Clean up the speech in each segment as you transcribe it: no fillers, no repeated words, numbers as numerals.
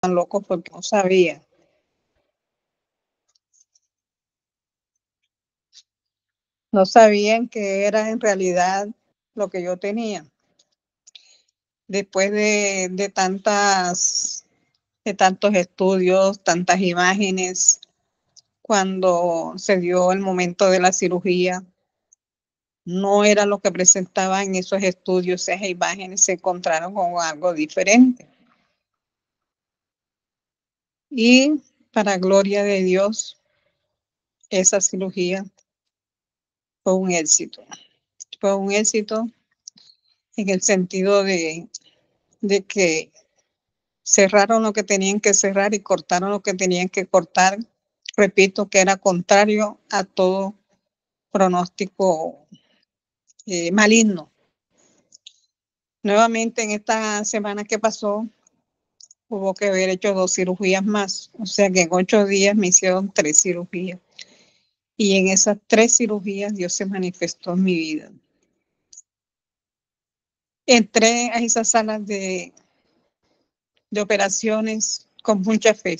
locos porque no sabían. No sabían que era en realidad lo que yo tenía. Después de tantos estudios, tantas imágenes, cuando se dio el momento de la cirugía, no era lo que presentaban en esos estudios, esas imágenes se encontraron con algo diferente. Y para gloria de Dios, esa cirugía fue un éxito. Fue un éxito en el sentido de que cerraron lo que tenían que cerrar y cortaron lo que tenían que cortar. Repito que era contrario a todo pronóstico maligno. Nuevamente en esta semana que pasó, hubo que haber hecho 2 cirugías más. O sea que en 8 días me hicieron 3 cirugías. Y en esas 3 cirugías Dios se manifestó en mi vida. Entré a esas salas de operaciones con mucha fe,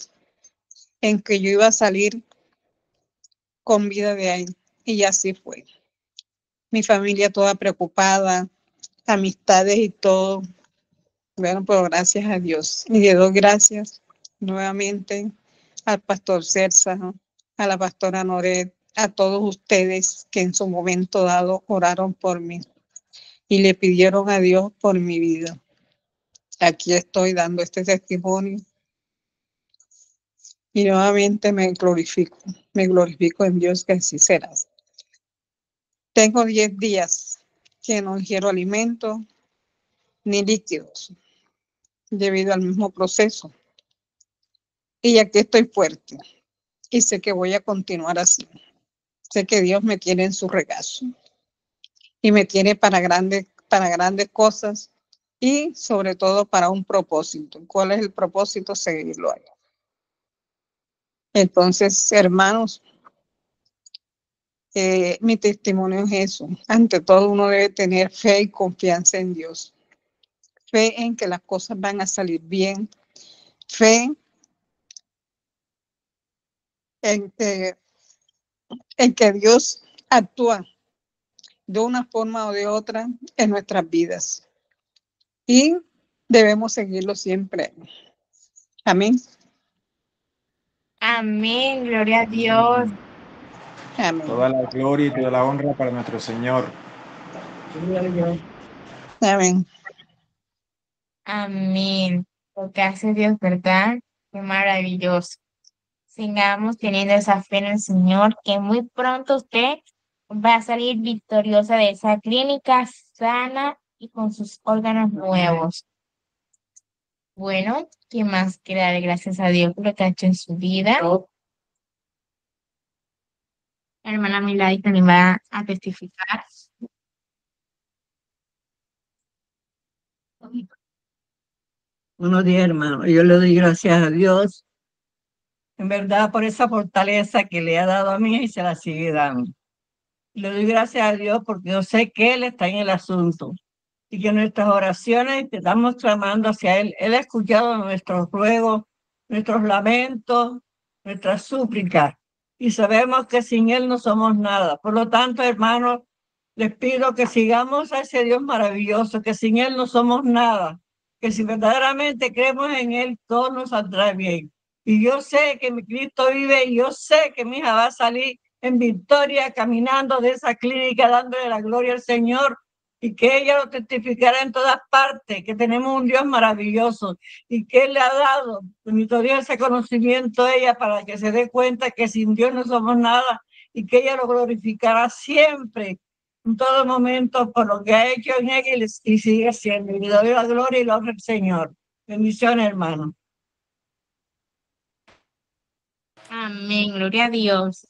en que yo iba a salir con vida de ahí. Y así fue. Mi familia toda preocupada, amistades y todo. Bueno, pues gracias a Dios. Y le doy gracias nuevamente al pastor Cersa, ¿no?, a la pastora Noret, a todos ustedes que en su momento dado oraron por mí y le pidieron a Dios por mi vida. Aquí estoy dando este testimonio y nuevamente me glorifico en Dios que así será. Tengo 10 días que no ingiero alimento ni líquidos debido al mismo proceso. Y aquí estoy fuerte y sé que voy a continuar así. Sé que Dios me tiene en su regazo y me tiene para grandes cosas y sobre todo para un propósito. ¿Cuál es el propósito? Seguirlo a Él. Entonces, hermanos, mi testimonio es eso. Ante todo, uno debe tener fe y confianza en Dios. Fe en que las cosas van a salir bien. Fe en que Dios actúa de una forma o de otra en nuestras vidas. Y debemos seguirlo siempre. Amén. Amén, gloria a Dios. Amén. Toda la gloria y toda la honra para nuestro Señor. Amén. Amén. Lo que hace Dios, ¿verdad? Qué maravilloso. Sigamos teniendo esa fe en el Señor, que muy pronto usted va a salir victoriosa de esa clínica sana y con sus órganos nuevos. Bueno, ¿qué más quiere dar gracias a Dios por lo que ha hecho en su vida? La hermana Milady también va a testificar. Buenos días, hermano. Yo le doy gracias a Dios, en verdad, por esa fortaleza que le ha dado a mí y se la sigue dando. Le doy gracias a Dios porque yo sé que Él está en el asunto y que nuestras oraciones que estamos clamando hacia Él, Él ha escuchado nuestros ruegos, nuestros lamentos, nuestras súplicas y sabemos que sin Él no somos nada. Por lo tanto, hermanos, les pido que sigamos a ese Dios maravilloso, que sin Él no somos nada, que si verdaderamente creemos en Él, todo nos saldrá bien. Y yo sé que mi Cristo vive y yo sé que mi hija va a salir en victoria caminando de esa clínica dándole la gloria al Señor y que ella lo testificará en todas partes, que tenemos un Dios maravilloso y que Él le ha dado, bendito Dios, ese conocimiento a ella para que se dé cuenta que sin Dios no somos nada y que ella lo glorificará siempre, en todo momento, por lo que ha hecho en ella y sigue siendo. Y le doy la gloria y la honra al Señor. Bendiciones, hermano. Amén, gloria a Dios.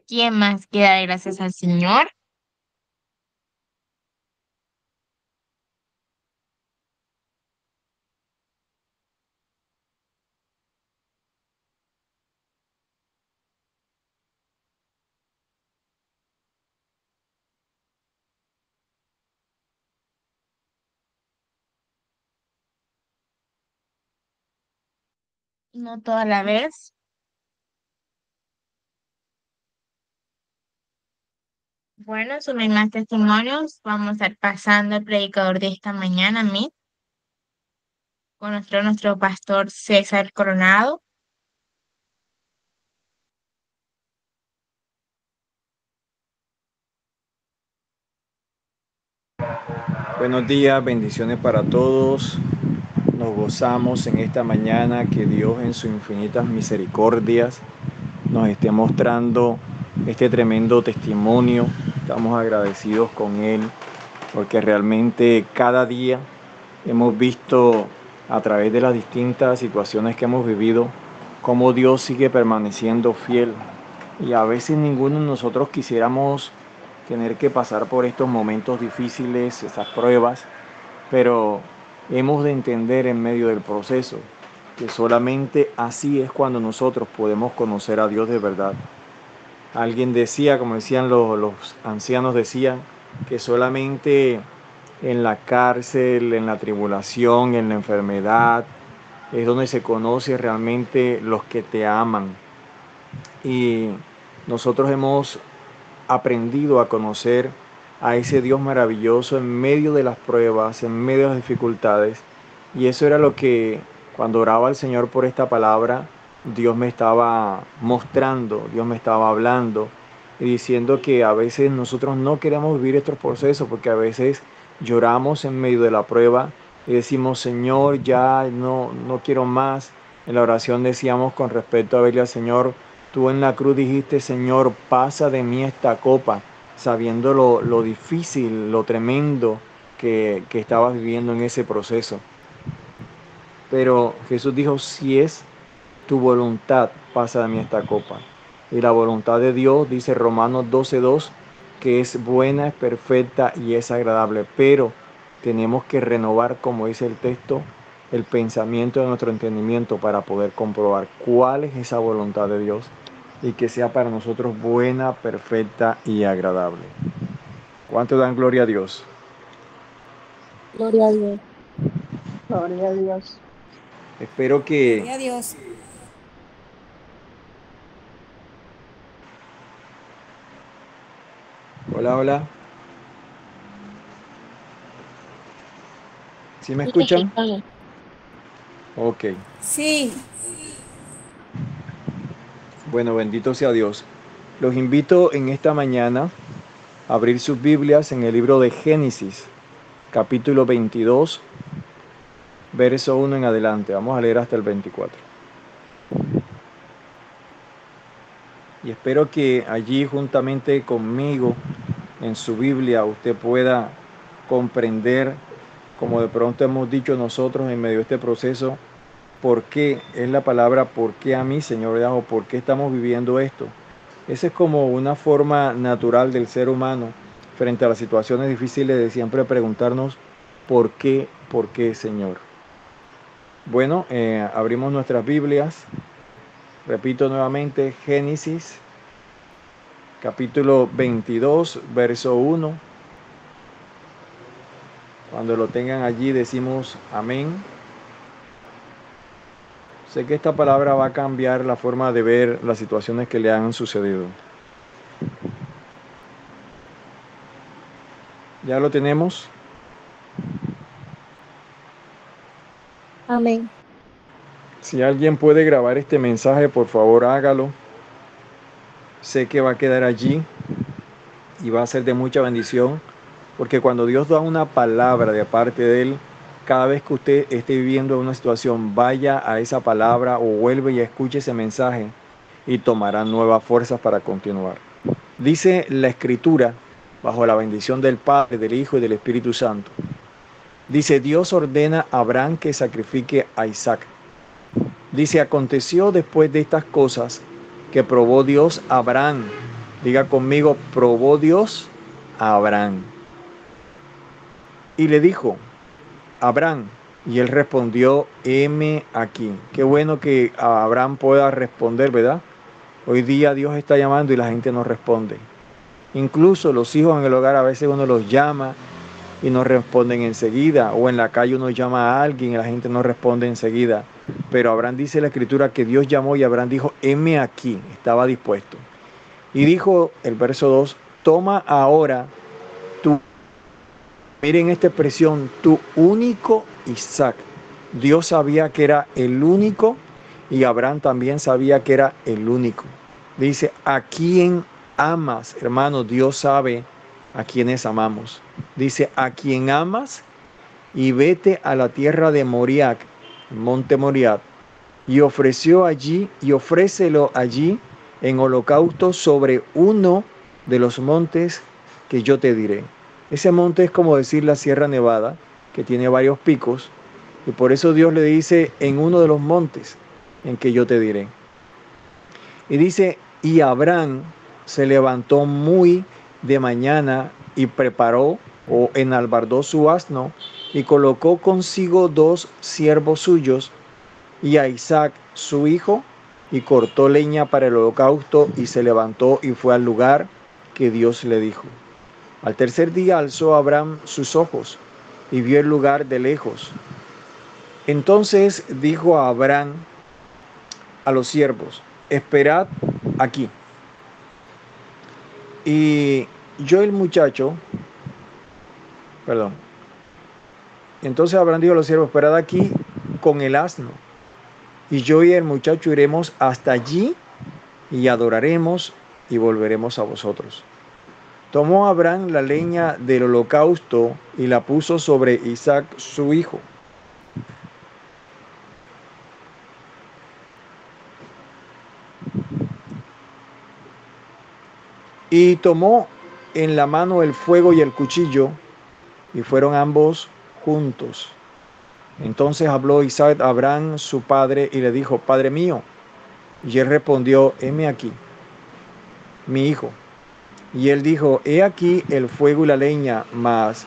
¿Quién más quiere dar gracias al Señor? no toda la vez. Bueno, si no hay más testimonios, vamos a ir pasando al predicador de esta mañana, amén, con nuestro pastor César Coronado. Buenos días, bendiciones para todos. Nos gozamos en esta mañana que Dios en sus infinitas misericordias nos esté mostrando este tremendo testimonio. Estamos agradecidos con Él porque realmente cada día hemos visto a través de las distintas situaciones que hemos vivido cómo Dios sigue permaneciendo fiel. Y a veces ninguno de nosotros quisiéramos tener que pasar por estos momentos difíciles, esas pruebas, pero hemos de entender en medio del proceso que solamente así es cuando nosotros podemos conocer a Dios de verdad. Alguien decía, como decían los ancianos decían, que solamente en la cárcel, en la tribulación, en la enfermedad, es donde se conoce realmente los que te aman. Y nosotros hemos aprendido a conocer a ese Dios maravilloso en medio de las pruebas, en medio de las dificultades. Y eso era lo que cuando oraba al Señor por esta palabra, Dios me estaba mostrando, Dios me estaba hablando y diciendo que a veces nosotros no queremos vivir estos procesos porque a veces lloramos en medio de la prueba y decimos, Señor, ya no quiero más. En la oración decíamos con respecto a verle al Señor, tú en la cruz dijiste, Señor, pasa de mí esta copa, sabiendo lo difícil, lo tremendo que estabas viviendo en ese proceso. Pero Jesús dijo, si es tu voluntad, pasa de mí esta copa. Y la voluntad de Dios, dice Romanos 12:2, que es buena, es perfecta y es agradable. Pero tenemos que renovar, como dice el texto, el pensamiento de nuestro entendimiento para poder comprobar cuál es esa voluntad de Dios y que sea para nosotros buena, perfecta y agradable. ¿Cuánto dan gloria a Dios? Gloria a Dios. Gloria a Dios. Espero que Gloria a Dios. Hola, hola. ¿Sí me escuchan? Ok. Sí. Bueno, bendito sea Dios. Los invito en esta mañana a abrir sus Biblias en el libro de Génesis, capítulo 22, verso 1 en adelante. Vamos a leer hasta el 24. Y espero que allí juntamente conmigo en su Biblia usted pueda comprender, como de pronto hemos dicho nosotros en medio de este proceso, por qué es la palabra, por qué a mí, Señor, o por qué estamos viviendo esto. Esa es como una forma natural del ser humano frente a las situaciones difíciles de siempre preguntarnos por qué, Señor. Bueno, abrimos nuestras Biblias. Repito nuevamente, Génesis, capítulo 22, verso 1. Cuando lo tengan allí decimos amén. Sé que esta palabra va a cambiar la forma de ver las situaciones que le han sucedido. ¿Ya lo tenemos? Amén. Si alguien puede grabar este mensaje, por favor hágalo. Sé que va a quedar allí y va a ser de mucha bendición, porque cuando Dios da una palabra de parte de Él, cada vez que usted esté viviendo una situación, vaya a esa palabra o vuelve y escuche ese mensaje y tomará nuevas fuerzas para continuar. Dice la Escritura, bajo la bendición del Padre, del Hijo y del Espíritu Santo. Dice, Dios ordena a Abraham que sacrifique a Isaac. Dice, aconteció después de estas cosas que probó Dios a Abraham. Diga conmigo, probó Dios a Abraham. Y le dijo, Abraham, y él respondió, heme aquí. Qué bueno que Abraham pueda responder, ¿verdad? Hoy día Dios está llamando y la gente no responde. Incluso los hijos en el hogar a veces uno los llama y no responden enseguida. O en la calle uno llama a alguien y la gente no responde enseguida. Pero Abraham, dice la escritura, que Dios llamó y Abraham dijo, heme aquí, estaba dispuesto. Y dijo el verso 2, toma ahora tu, miren esta expresión, tu único Isaac. Dios sabía que era el único y Abraham también sabía que era el único. Dice, ¿a quién amas? Hermano, Dios sabe a quienes amamos. Dice, a quien amas, y vete a la tierra de Moriah, monte Moriah, y ofrécelo allí en holocausto sobre uno de los montes que yo te diré. Ese monte es como decir la Sierra Nevada, que tiene varios picos, y por eso Dios le dice, en uno de los montes en que yo te diré. Y dice, y Abraham se levantó muy de mañana y preparó o enalbardó su asno y colocó consigo 2 siervos suyos y a Isaac su hijo, y cortó leña para el holocausto y se levantó y fue al lugar que Dios le dijo. Al tercer día alzó Abraham sus ojos y vio el lugar de lejos. Entonces dijo a Abraham a los siervos, esperad aquí. Y yo el muchacho, entonces Abraham dijo a los siervos, esperad aquí con el asno, y yo y el muchacho iremos hasta allí y adoraremos y volveremos a vosotros. Tomó Abraham la leña del holocausto y la puso sobre Isaac su hijo. Y tomó en la mano el fuego y el cuchillo, y fueron ambos juntos. Entonces habló Isaac a Abraham su padre y le dijo, Padre mío. Y él respondió, heme aquí, mi hijo. Y él dijo, he aquí el fuego y la leña, mas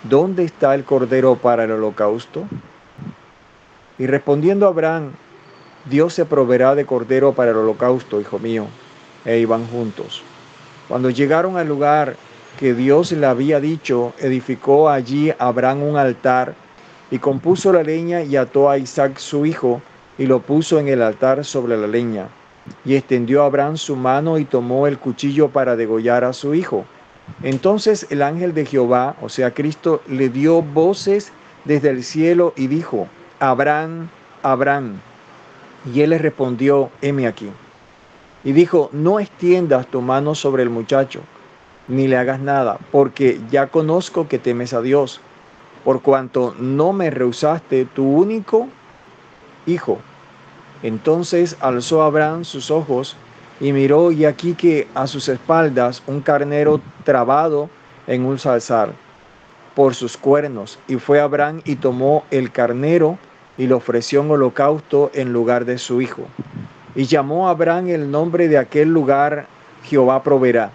¿dónde está el cordero para el holocausto? Y respondiendo Abraham, Dios se proveerá de cordero para el holocausto, hijo mío. E iban juntos. Cuando llegaron al lugar que Dios le había dicho, edificó allí Abraham un altar y compuso la leña y ató a Isaac su hijo y lo puso en el altar sobre la leña. Y extendió Abraham su mano y tomó el cuchillo para degollar a su hijo. Entonces el ángel de Jehová, o sea Cristo, le dio voces desde el cielo y dijo, Abraham, Abraham. Y él le respondió, heme aquí. Y dijo, no extiendas tu mano sobre el muchacho, ni le hagas nada, porque ya conozco que temes a Dios, por cuanto no me rehusaste tu único hijo. Entonces alzó Abraham sus ojos y miró, y aquí que a sus espaldas un carnero trabado en un zarzal por sus cuernos. Y fue Abraham y tomó el carnero y lo ofreció en holocausto en lugar de su hijo. Y llamó a Abraham el nombre de aquel lugar Jehová proveerá,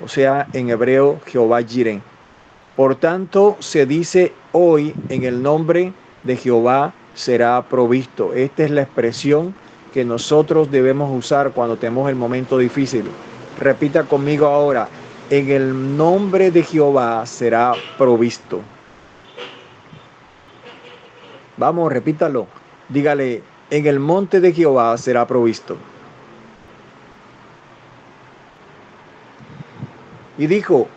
o sea, en hebreo Jehová Jireh. Por tanto, se dice hoy, en el nombre de Jehová será provisto. Esta es la expresión que nosotros debemos usar cuando tenemos el momento difícil. Repita conmigo ahora, en el nombre de Jehová será provisto. Vamos, repítalo. Dígale, en el monte de Jehová será provisto. Y dijo,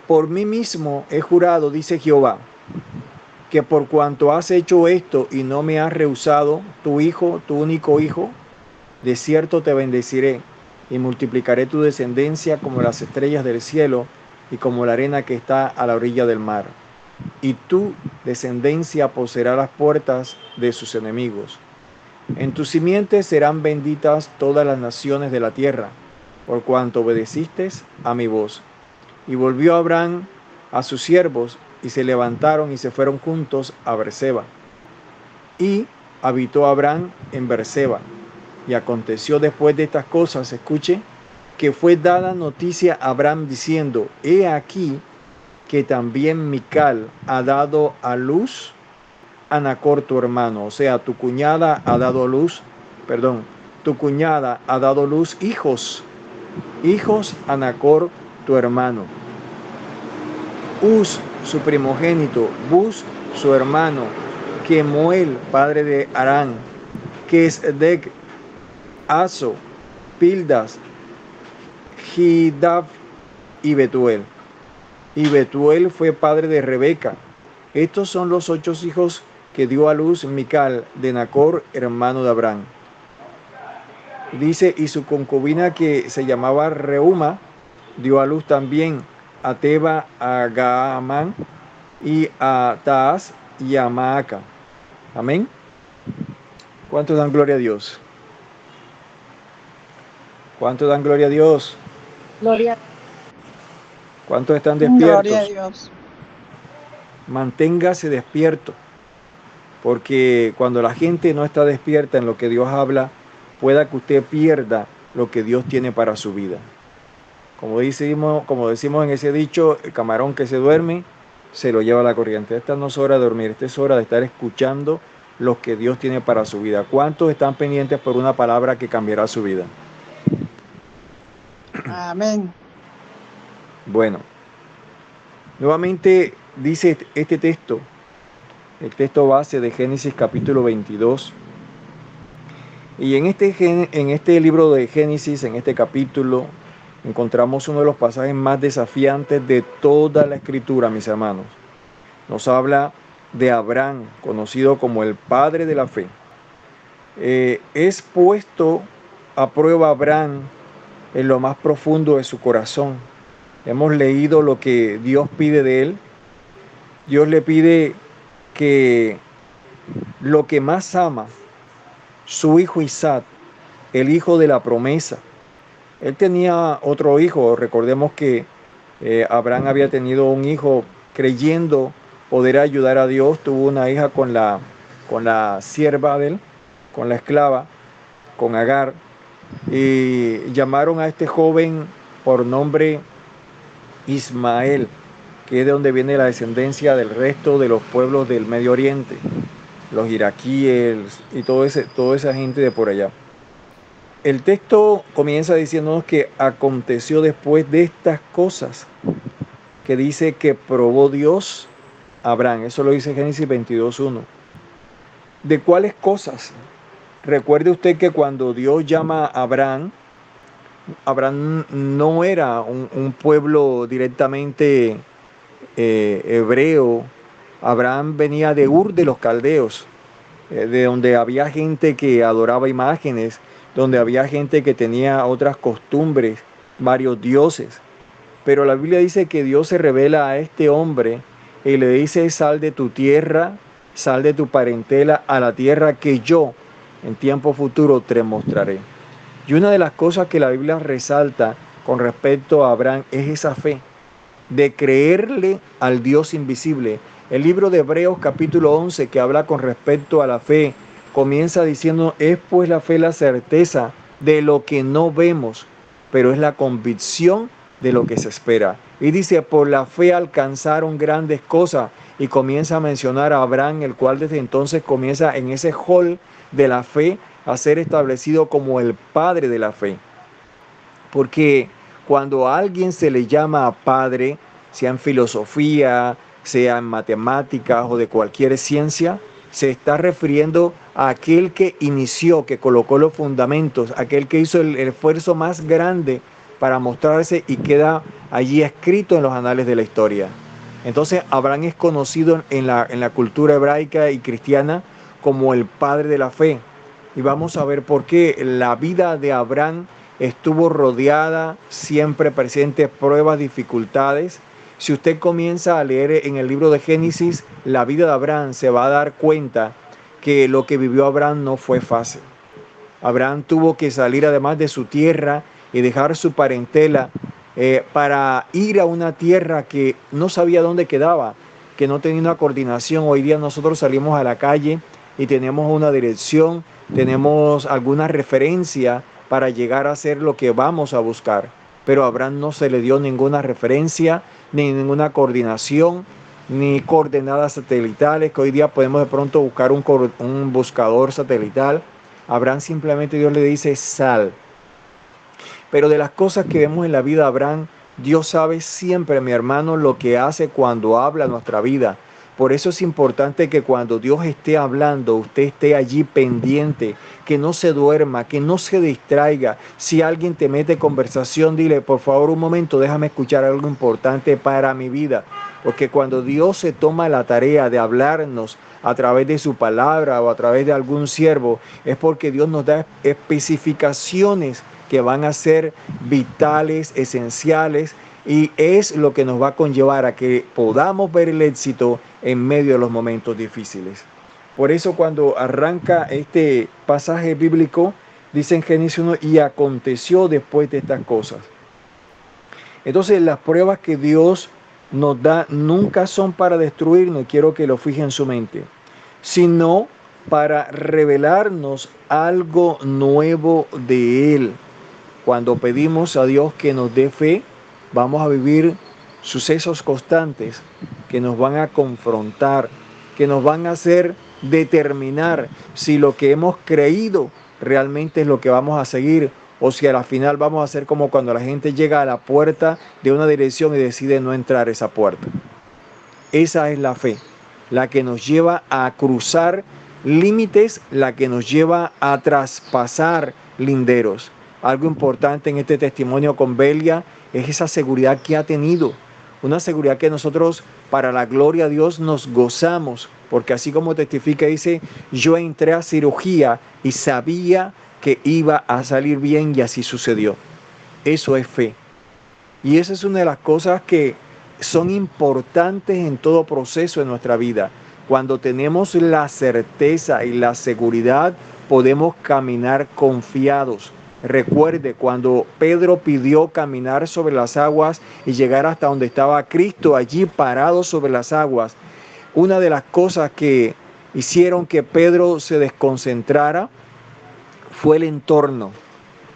por mí mismo he jurado, dice Jehová, que por cuanto has hecho esto y no me has rehusado tu hijo, tu único hijo, de cierto te bendeciré y multiplicaré tu descendencia como las estrellas del cielo y como la arena que está a la orilla del mar. Y tu descendencia poseerá las puertas de sus enemigos. En tu simiente serán benditas todas las naciones de la tierra, por cuanto obedeciste a mi voz. Y volvió Abraham a sus siervos, y se levantaron y se fueron juntos a Berseba. Y habitó Abraham en Berseba. Y aconteció después de estas cosas, escuche, que fue dada noticia a Abraham diciendo, he aquí que también Mical ha dado a luz a Nachor tu hermano, o sea, tu cuñada ha dado luz hijos a Nachor tu hermano. Uz su primogénito, Buz su hermano, Kemuel padre de Harán, Melquisedec, Aso, Pildas, Gidaf y Betuel. Y Betuel fue padre de Rebeca. Estos son los 8 hijos que dio a luz Mical de Nacor, hermano de Abraham. Dice, y su concubina que se llamaba Reuma, dio a luz también a Teba, a Gaamán y a Taas y a Maaca. Amén. ¿Cuántos dan gloria a Dios? ¿Cuántos dan gloria a Dios? Gloria. ¿Cuántos están Gloria a despiertos? Dios. Manténgase despierto, porque cuando la gente no está despierta en lo que Dios habla, pueda que usted pierda lo que Dios tiene para su vida. Como decimos en ese dicho, el camarón que se duerme se lo lleva la corriente. Esta no es hora de dormir, esta es hora de estar escuchando lo que Dios tiene para su vida. ¿Cuántos están pendientes por una palabra que cambiará su vida? Amén. Bueno, nuevamente dice este texto, el texto base de Génesis capítulo 22. Y en este libro de Génesis, en este capítulo, encontramos uno de los pasajes más desafiantes de toda la Escritura, mis hermanos. Nos habla de Abraham, conocido como el padre de la fe. Es puesto a prueba Abraham en lo más profundo de su corazón. Hemos leído lo que Dios pide de él. Dios le pide que lo que más ama, su hijo Isaac, el hijo de la promesa. Él tenía otro hijo. Recordemos que Abraham había tenido un hijo creyendo poder ayudar a Dios. Tuvo una hija con la sierva de él, con la esclava, con Agar. Y llamaron a este joven por nombre Ismael, que es de donde viene la descendencia del resto de los pueblos del Medio Oriente, los iraquíes y toda esa gente de por allá. El texto comienza diciéndonos que aconteció después de estas cosas, que dice que probó Dios a Abraham. Eso lo dice Génesis 22:1. ¿De cuáles cosas? Recuerde usted que cuando Dios llama a Abraham, Abraham no era un pueblo directamente hebreo. Abraham venía de Ur de los Caldeos, de donde había gente que adoraba imágenes, donde había gente que tenía otras costumbres, varios dioses. Pero la Biblia dice que Dios se revela a este hombre y le dice: sal de tu tierra, sal de tu parentela a la tierra que yo en tiempo futuro te mostraré. Y una de las cosas que la Biblia resalta con respecto a Abraham es esa fe de creerle al Dios invisible. El libro de Hebreos capítulo 11, que habla con respecto a la fe, comienza diciendo: es pues la fe la certeza de lo que no vemos, pero es la convicción de lo que se espera. Y dice: por la fe alcanzaron grandes cosas. Y comienza a mencionar a Abraham, el cual desde entonces comienza en ese hall de la fe a ser establecido como el padre de la fe. Porque cuando a alguien se le llama padre, sea en filosofía, sea en matemáticas o de cualquier ciencia, se está refiriendo a aquel que inició, que colocó los fundamentos, aquel que hizo el esfuerzo más grande para mostrarse y queda allí escrito en los anales de la historia. Entonces Abraham es conocido en la cultura hebraica y cristiana como el padre de la fe. Y vamos a ver por qué la vida de Abraham estuvo rodeada, siempre presentes pruebas, dificultades. Si usted comienza a leer en el libro de Génesis la vida de Abraham, se va a dar cuenta que lo que vivió Abraham no fue fácil. Abraham tuvo que salir además de su tierra y dejar su parentela para ir a una tierra que no sabía dónde quedaba, que no tenía una coordinación. Hoy día nosotros salimos a la calle y tenemos una dirección, tenemos alguna referencia para llegar a hacer lo que vamos a buscar. Pero a Abraham no se le dio ninguna referencia, ni ninguna coordinación, ni coordenadas satelitales, que hoy día podemos de pronto buscar un buscador satelital. A Abraham simplemente Dios le dice: sal. Pero de las cosas que vemos en la vida de Abraham, Dios sabe siempre, mi hermano, lo que hace cuando habla nuestra vida. Por eso es importante que cuando Dios esté hablando, usted esté allí pendiente, que no se duerma, que no se distraiga. Si alguien te mete conversación, dile, por favor, un momento, déjame escuchar algo importante para mi vida. Porque cuando Dios se toma la tarea de hablarnos a través de su palabra o a través de algún siervo, es porque Dios nos da especificaciones que van a ser vitales, esenciales, y es lo que nos va a conllevar a que podamos ver el éxito en medio de los momentos difíciles. Por eso cuando arranca este pasaje bíblico, dice en Génesis 1, y aconteció después de estas cosas. Entonces las pruebas que Dios nos da nunca son para destruirnos, y quiero que lo fijen en su mente, sino para revelarnos algo nuevo de Él. Cuando pedimos a Dios que nos dé fe, vamos a vivir sucesos constantes que nos van a confrontar, que nos van a hacer determinar si lo que hemos creído realmente es lo que vamos a seguir, o si a la final vamos a ser como cuando la gente llega a la puerta de una dirección y decide no entrar a esa puerta. Esa es la fe, la que nos lleva a cruzar límites, la que nos lleva a traspasar linderos. Algo importante en este testimonio con Belia es esa seguridad que ha tenido, una seguridad que nosotros, para la gloria de Dios, nos gozamos, porque así como testifica, dice, yo entré a cirugía y sabía que iba a salir bien, y así sucedió. Eso es fe. Y esa es una de las cosas que son importantes en todo proceso de nuestra vida. Cuando tenemos la certeza y la seguridad, podemos caminar confiados. Recuerde, cuando Pedro pidió caminar sobre las aguas y llegar hasta donde estaba Cristo, allí parado sobre las aguas, una de las cosas que hicieron que Pedro se desconcentrara fue el entorno,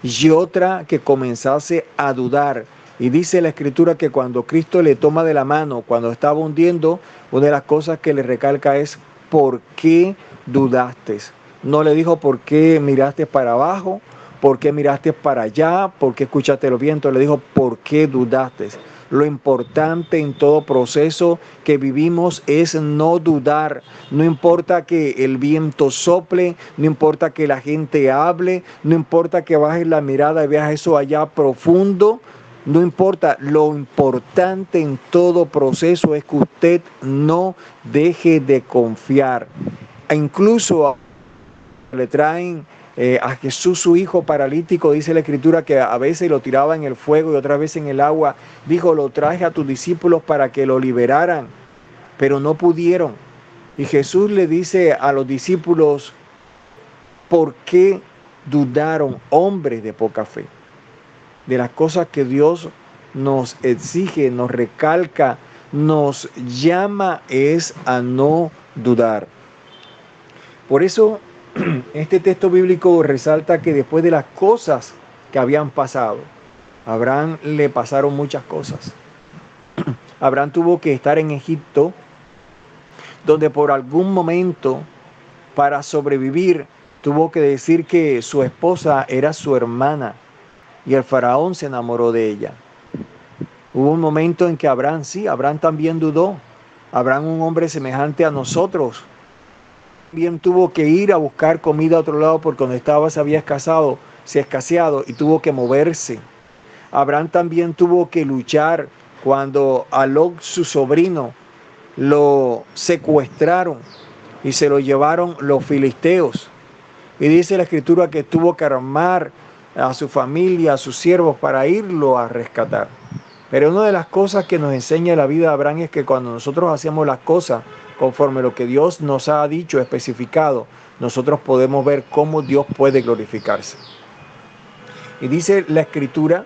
y otra que comenzase a dudar. Y dice la Escritura que cuando Cristo le toma de la mano, cuando estaba hundiendo, una de las cosas que le recalca es, ¿por qué dudaste? No le dijo, ¿por qué miraste para abajo? ¿Por qué miraste para allá? ¿Por qué escuchaste los vientos? Le dijo, ¿por qué dudaste? Lo importante en todo proceso que vivimos es no dudar. No importa que el viento sople, no importa que la gente hable, no importa que bajes la mirada y veas eso allá profundo. No importa, lo importante en todo proceso es que usted no deje de confiar. E incluso le traen a Jesús, su hijo paralítico, dice la Escritura que a veces lo tiraba en el fuego y otras veces en el agua. Dijo, lo traje a tus discípulos para que lo liberaran, pero no pudieron. Y Jesús le dice a los discípulos, ¿por qué dudaron, hombres de poca fe? De las cosas que Dios nos exige, nos recalca, nos llama es a no dudar. Por eso este texto bíblico resalta que después de las cosas que habían pasado, a Abraham le pasaron muchas cosas. Abraham tuvo que estar en Egipto, donde por algún momento, para sobrevivir, tuvo que decir que su esposa era su hermana, y el faraón se enamoró de ella. Hubo un momento en que Abraham también dudó. Abraham, un hombre semejante a nosotros, también tuvo que ir a buscar comida a otro lado porque donde estaba se había escaseado y tuvo que moverse. Abraham también tuvo que luchar cuando a Lot, su sobrino, lo secuestraron y se lo llevaron los filisteos. Y dice la Escritura que tuvo que armar a su familia, a sus siervos para irlo a rescatar. Pero una de las cosas que nos enseña la vida de Abraham es que cuando nosotros hacemos las cosas conforme lo que Dios nos ha dicho, especificado, nosotros podemos ver cómo Dios puede glorificarse. Y dice la Escritura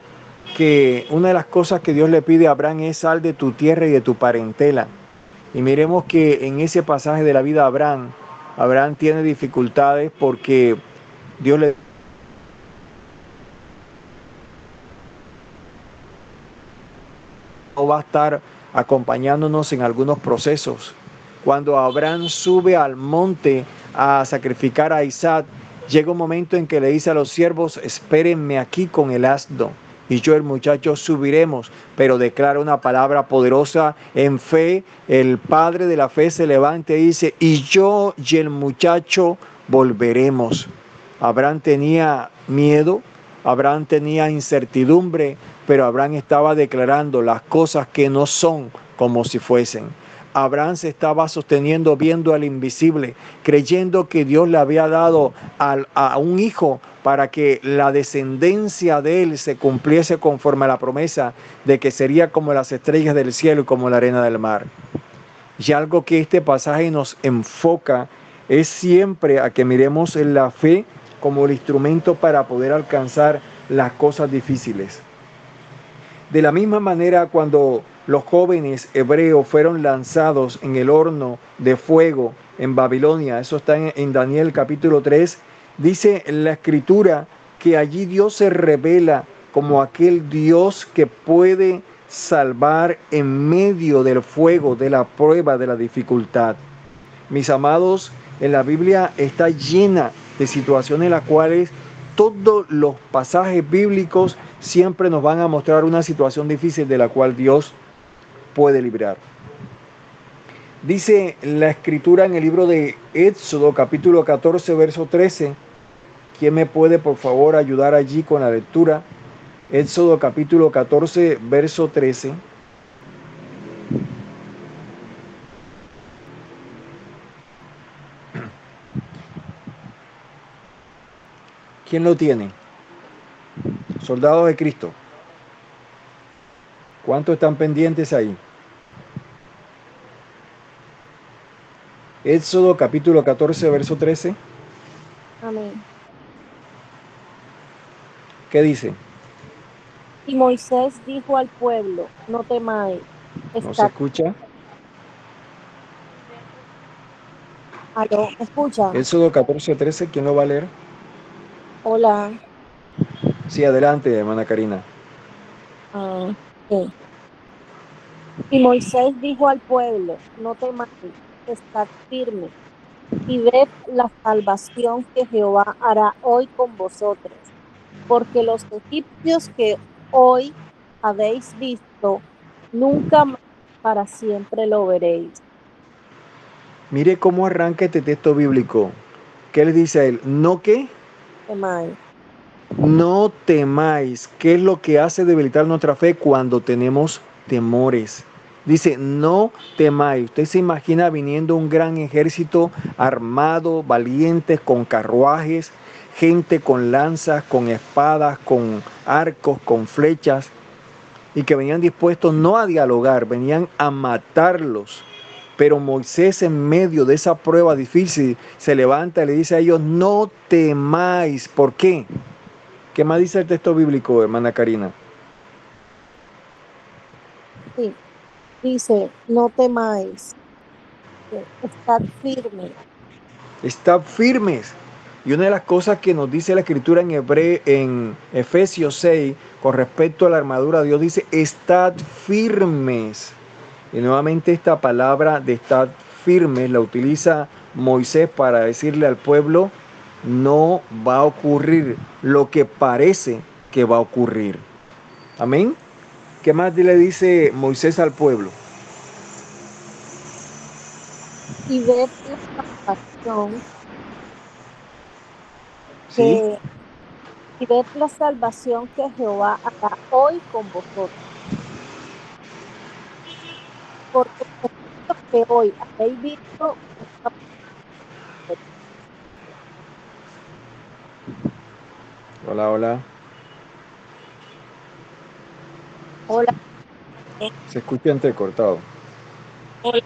que una de las cosas que Dios le pide a Abraham es sal de tu tierra y de tu parentela. Y miremos que en ese pasaje de la vida de Abraham tiene dificultades porque Dios le va a estar acompañándonos en algunos procesos. Cuando Abraham sube al monte a sacrificar a Isaac, llega un momento en que le dice a los siervos, espérenme aquí con el asno. y yo el muchacho subiremos. Pero declara una palabra poderosa en fe. El padre de la fe se levanta y dice, y yo y el muchacho volveremos. Abraham tenía miedo, Abraham tenía incertidumbre, pero Abraham estaba declarando las cosas que no son como si fuesen. Abraham se estaba sosteniendo viendo al invisible, creyendo que Dios le había dado a un hijo para que la descendencia de él se cumpliese conforme a la promesa de que sería como las estrellas del cielo y como la arena del mar. Y algo que este pasaje nos enfoca es siempre a que miremos en la fe como el instrumento para poder alcanzar las cosas difíciles. De la misma manera, cuando los jóvenes hebreos fueron lanzados en el horno de fuego en Babilonia, eso está en Daniel capítulo 3, dice en la escritura que allí Dios se revela como aquel Dios que puede salvar en medio del fuego, de la prueba, de la dificultad. Mis amados, en la Biblia está llena de situaciones en las cuales todos los pasajes bíblicos siempre nos van a mostrar una situación difícil de la cual Dios puede librar. Dice la escritura en el libro de Éxodo, capítulo 14, verso 13. ¿Quién me puede, por favor, ayudar allí con la lectura? Éxodo, capítulo 14, verso 13. ¿Quién lo tiene? Soldados de Cristo. ¿Cuántos están pendientes ahí? Éxodo capítulo 14, verso 13. Amén. ¿Qué dice? Y Moisés dijo al pueblo, no temáis. ¿No se escucha? ¿Aló? ¿Me escucha? Éxodo 14, 13. ¿Quién lo va a leer? Hola. Sí, adelante, hermana Karina. Sí. Y Moisés dijo al pueblo, no temáis, estad firme y ved la salvación que Jehová hará hoy con vosotros, porque los egipcios que hoy habéis visto, nunca más para siempre lo veréis. Mire cómo arranca este texto bíblico. ¿Qué le dice a él? ¿No qué? Temáis. No temáis. ¿Qué es lo que hace debilitar nuestra fe cuando tenemos temores? Dice, no temáis. Usted se imagina viniendo un gran ejército armado, valientes, con carruajes, gente con lanzas, con espadas, con arcos, con flechas, y que venían dispuestos no a dialogar, venían a matarlos. Pero Moisés, en medio de esa prueba difícil, se levanta y le dice a ellos, no temáis. ¿Por qué? ¿Qué más dice el texto bíblico, hermana Karina? Sí, dice, no temáis, estad firme. Estad firmes. Y una de las cosas que nos dice la escritura en Efesios 6, con respecto a la armadura de Dios, dice, estad firmes. Y nuevamente esta palabra de estar firmes la utiliza Moisés para decirle al pueblo, no va a ocurrir lo que parece que va a ocurrir. Amén. ¿Qué más le dice Moisés al pueblo? Y ved la salvación ¿Sí? y ved la salvación que Jehová hará hoy con vosotros. Porque lo que hoy habéis visto, Hola, hola. hola, Se escucha entrecortado. hola,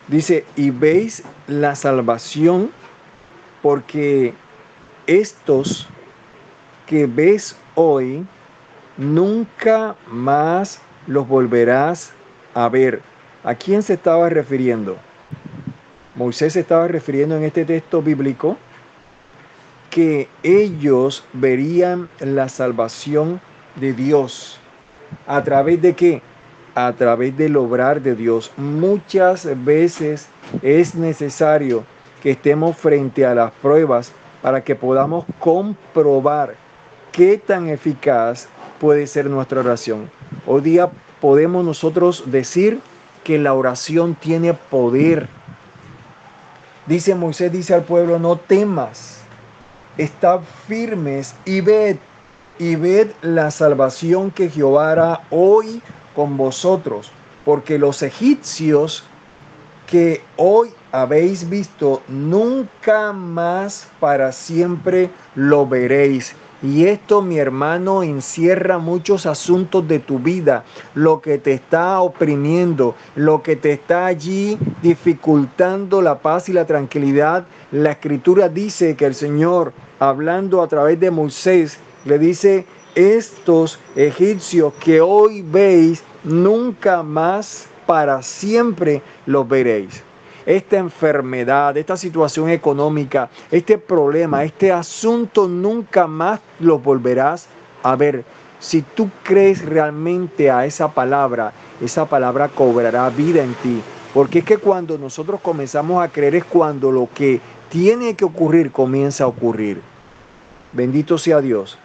Dice, y veis la salvación porque estos que ves hoy, nunca más los volverás a ver. ¿A quién se estaba refiriendo? Moisés se estaba refiriendo en este texto bíblico que ellos verían la salvación de Dios. ¿A través de qué? A través del obrar de Dios. Muchas veces es necesario que estemos frente a las pruebas para que podamos comprobar qué tan eficaz puede ser nuestra oración. Hoy día podemos nosotros decir que la oración tiene poder. Dice Moisés, dice al pueblo, no temas, estad firmes y ved la salvación que Jehová hará hoy con vosotros, porque los egipcios que hoy habéis visto, nunca más para siempre lo veréis. Y esto, mi hermano, encierra muchos asuntos de tu vida, lo que te está oprimiendo, lo que te está allí dificultando la paz y la tranquilidad. La Escritura dice que el Señor, hablando a través de Moisés, le dice, estos egipcios que hoy veis, nunca más para siempre los veréis. Esta enfermedad, esta situación económica, este problema, este asunto nunca más lo volverás a ver. Si tú crees realmente a esa palabra cobrará vida en ti. Porque es que cuando nosotros comenzamos a creer es cuando lo que tiene que ocurrir comienza a ocurrir. Bendito sea Dios.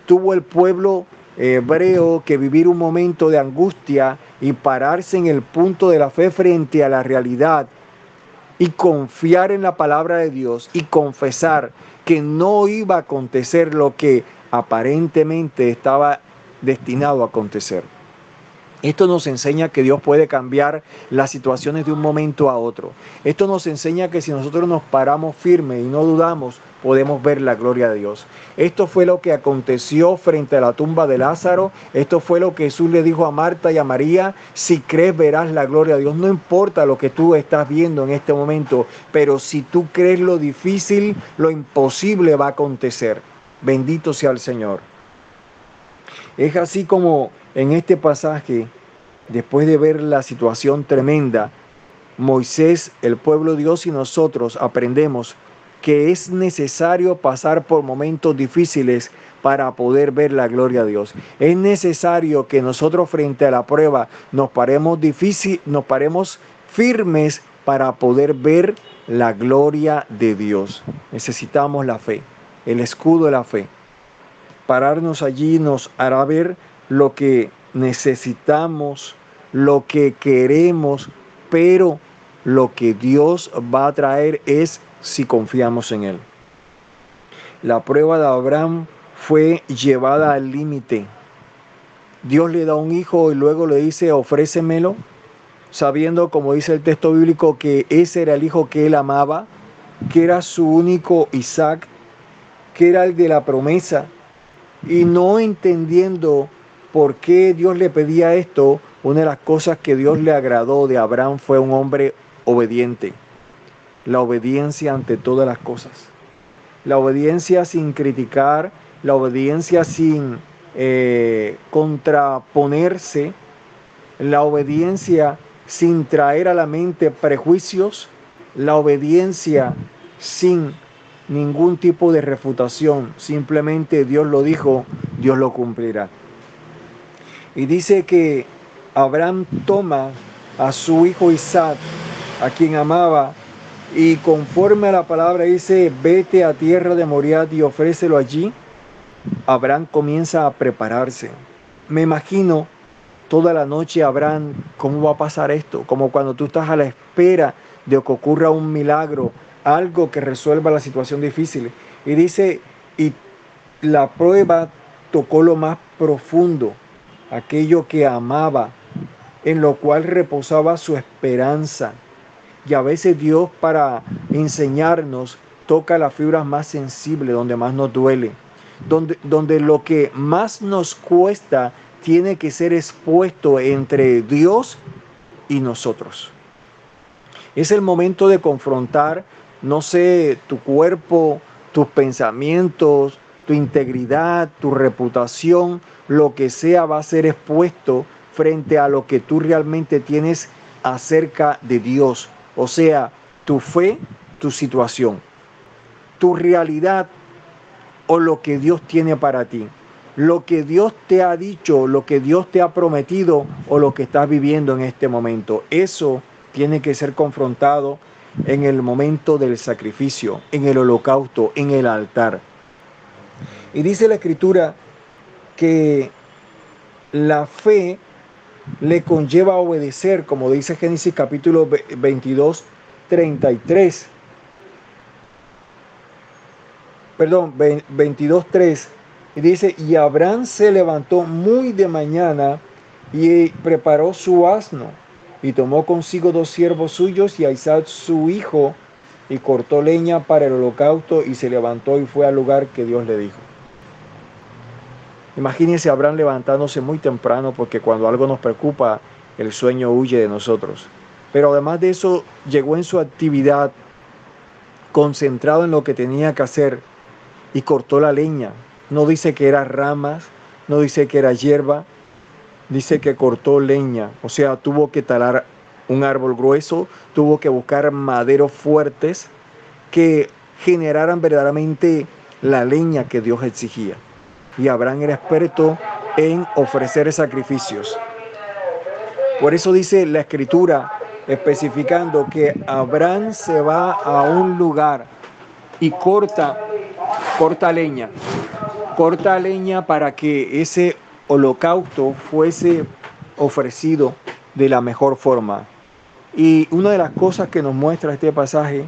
Tuvo el pueblo hebreo que vivir un momento de angustia y pararse en el punto de la fe frente a la realidad y confiar en la palabra de Dios y confesar que no iba a acontecer lo que aparentemente estaba destinado a acontecer. Esto nos enseña que Dios puede cambiar las situaciones de un momento a otro. Esto nos enseña que si nosotros nos paramos firmes y no dudamos, podemos ver la gloria de Dios. Esto fue lo que aconteció frente a la tumba de Lázaro. Esto fue lo que Jesús le dijo a Marta y a María. Si crees, verás la gloria de Dios. No importa lo que tú estás viendo en este momento, pero si tú crees lo difícil, lo imposible va a acontecer. Bendito sea el Señor. Es así como en este pasaje, después de ver la situación tremenda, Moisés, el pueblo de Dios y nosotros aprendemos que es necesario pasar por momentos difíciles para poder ver la gloria de Dios. Es necesario que nosotros frente a la prueba nos paremos firmes para poder ver la gloria de Dios. Necesitamos la fe, el escudo de la fe. Pararnos allí nos hará ver lo que necesitamos, lo que queremos, pero lo que Dios va a traer es si confiamos en Él. La prueba de Abraham fue llevada al límite. Dios le da un hijo y luego le dice, ofrécemelo, sabiendo, como dice el texto bíblico, que ese era el hijo que él amaba, que era su único Isaac, que era el de la promesa. Y no entendiendo por qué Dios le pedía esto, una de las cosas que Dios le agradó de Abraham fue un hombre obediente. La obediencia ante todas las cosas. La obediencia sin criticar, la obediencia sin contraponerse, la obediencia sin traer a la mente prejuicios, la obediencia sin ningún tipo de refutación, simplemente Dios lo dijo, Dios lo cumplirá. Y dice que Abraham toma a su hijo Isaac, a quien amaba, y conforme a la palabra dice, vete a tierra de Moriah y ofrécelo allí. Abraham comienza a prepararse. Me imagino toda la noche Abraham, ¿cómo va a pasar esto? Como cuando tú estás a la espera de que ocurra un milagro, algo que resuelva la situación difícil. Y dice, y la prueba tocó lo más profundo, aquello que amaba, en lo cual reposaba su esperanza. Y a veces Dios, para enseñarnos, toca las fibras más sensibles, donde más nos duele, donde lo que más nos cuesta tiene que ser expuesto entre Dios y nosotros. Es el momento de confrontar, no sé, tu cuerpo, tus pensamientos, tu integridad, tu reputación, lo que sea va a ser expuesto frente a lo que tú realmente tienes acerca de Dios. O sea, tu fe, tu situación, tu realidad o lo que Dios tiene para ti. Lo que Dios te ha dicho, lo que Dios te ha prometido o lo que estás viviendo en este momento. Eso tiene que ser confrontado en el momento del sacrificio, en el holocausto, en el altar. Y dice la Escritura que la fe le conlleva a obedecer, como dice Génesis capítulo 22, 33. Perdón, 22, 3. Y dice, y Abraham se levantó muy de mañana y preparó su asno, y tomó consigo 2 siervos suyos y a Isaac su hijo, y cortó leña para el holocausto, y se levantó y fue al lugar que Dios le dijo. Imagínense a Abraham levantándose muy temprano, porque cuando algo nos preocupa, el sueño huye de nosotros. Pero además de eso, llegó en su actividad, concentrado en lo que tenía que hacer, y cortó la leña. No dice que era ramas, no dice que era hierba, dice que cortó leña. O sea, tuvo que talar un árbol grueso, tuvo que buscar maderos fuertes que generaran verdaderamente la leña que Dios exigía. Y Abraham era experto en ofrecer sacrificios. Por eso dice la Escritura, especificando que Abraham se va a un lugar y corta leña para que ese holocausto fuese ofrecido de la mejor forma. Y una de las cosas que nos muestra este pasaje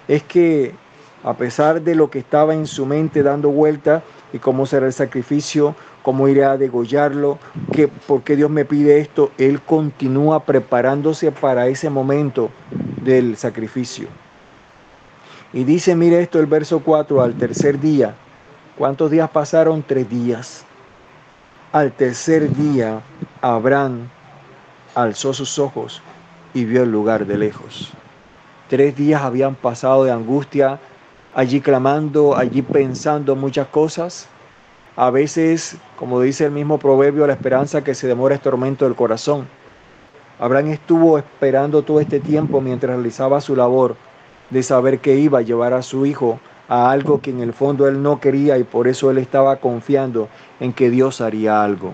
es que a pesar de lo que estaba en su mente dando vuelta y cómo será el sacrificio, cómo irá a degollarlo, por qué Dios me pide esto, él continúa preparándose para ese momento del sacrificio. Y dice, mire esto, el verso 4, al tercer día. ¿Cuántos días pasaron? 3 días. Al tercer día, Abraham alzó sus ojos y vio el lugar de lejos. 3 días habían pasado de angustia, allí clamando, allí pensando muchas cosas. A veces, como dice el mismo proverbio, la esperanza que se demora es tormento del corazón. Abraham estuvo esperando todo este tiempo mientras realizaba su labor de saber que iba a llevar a su hijo a algo que en el fondo él no quería, y por eso él estaba confiando en que Dios haría algo.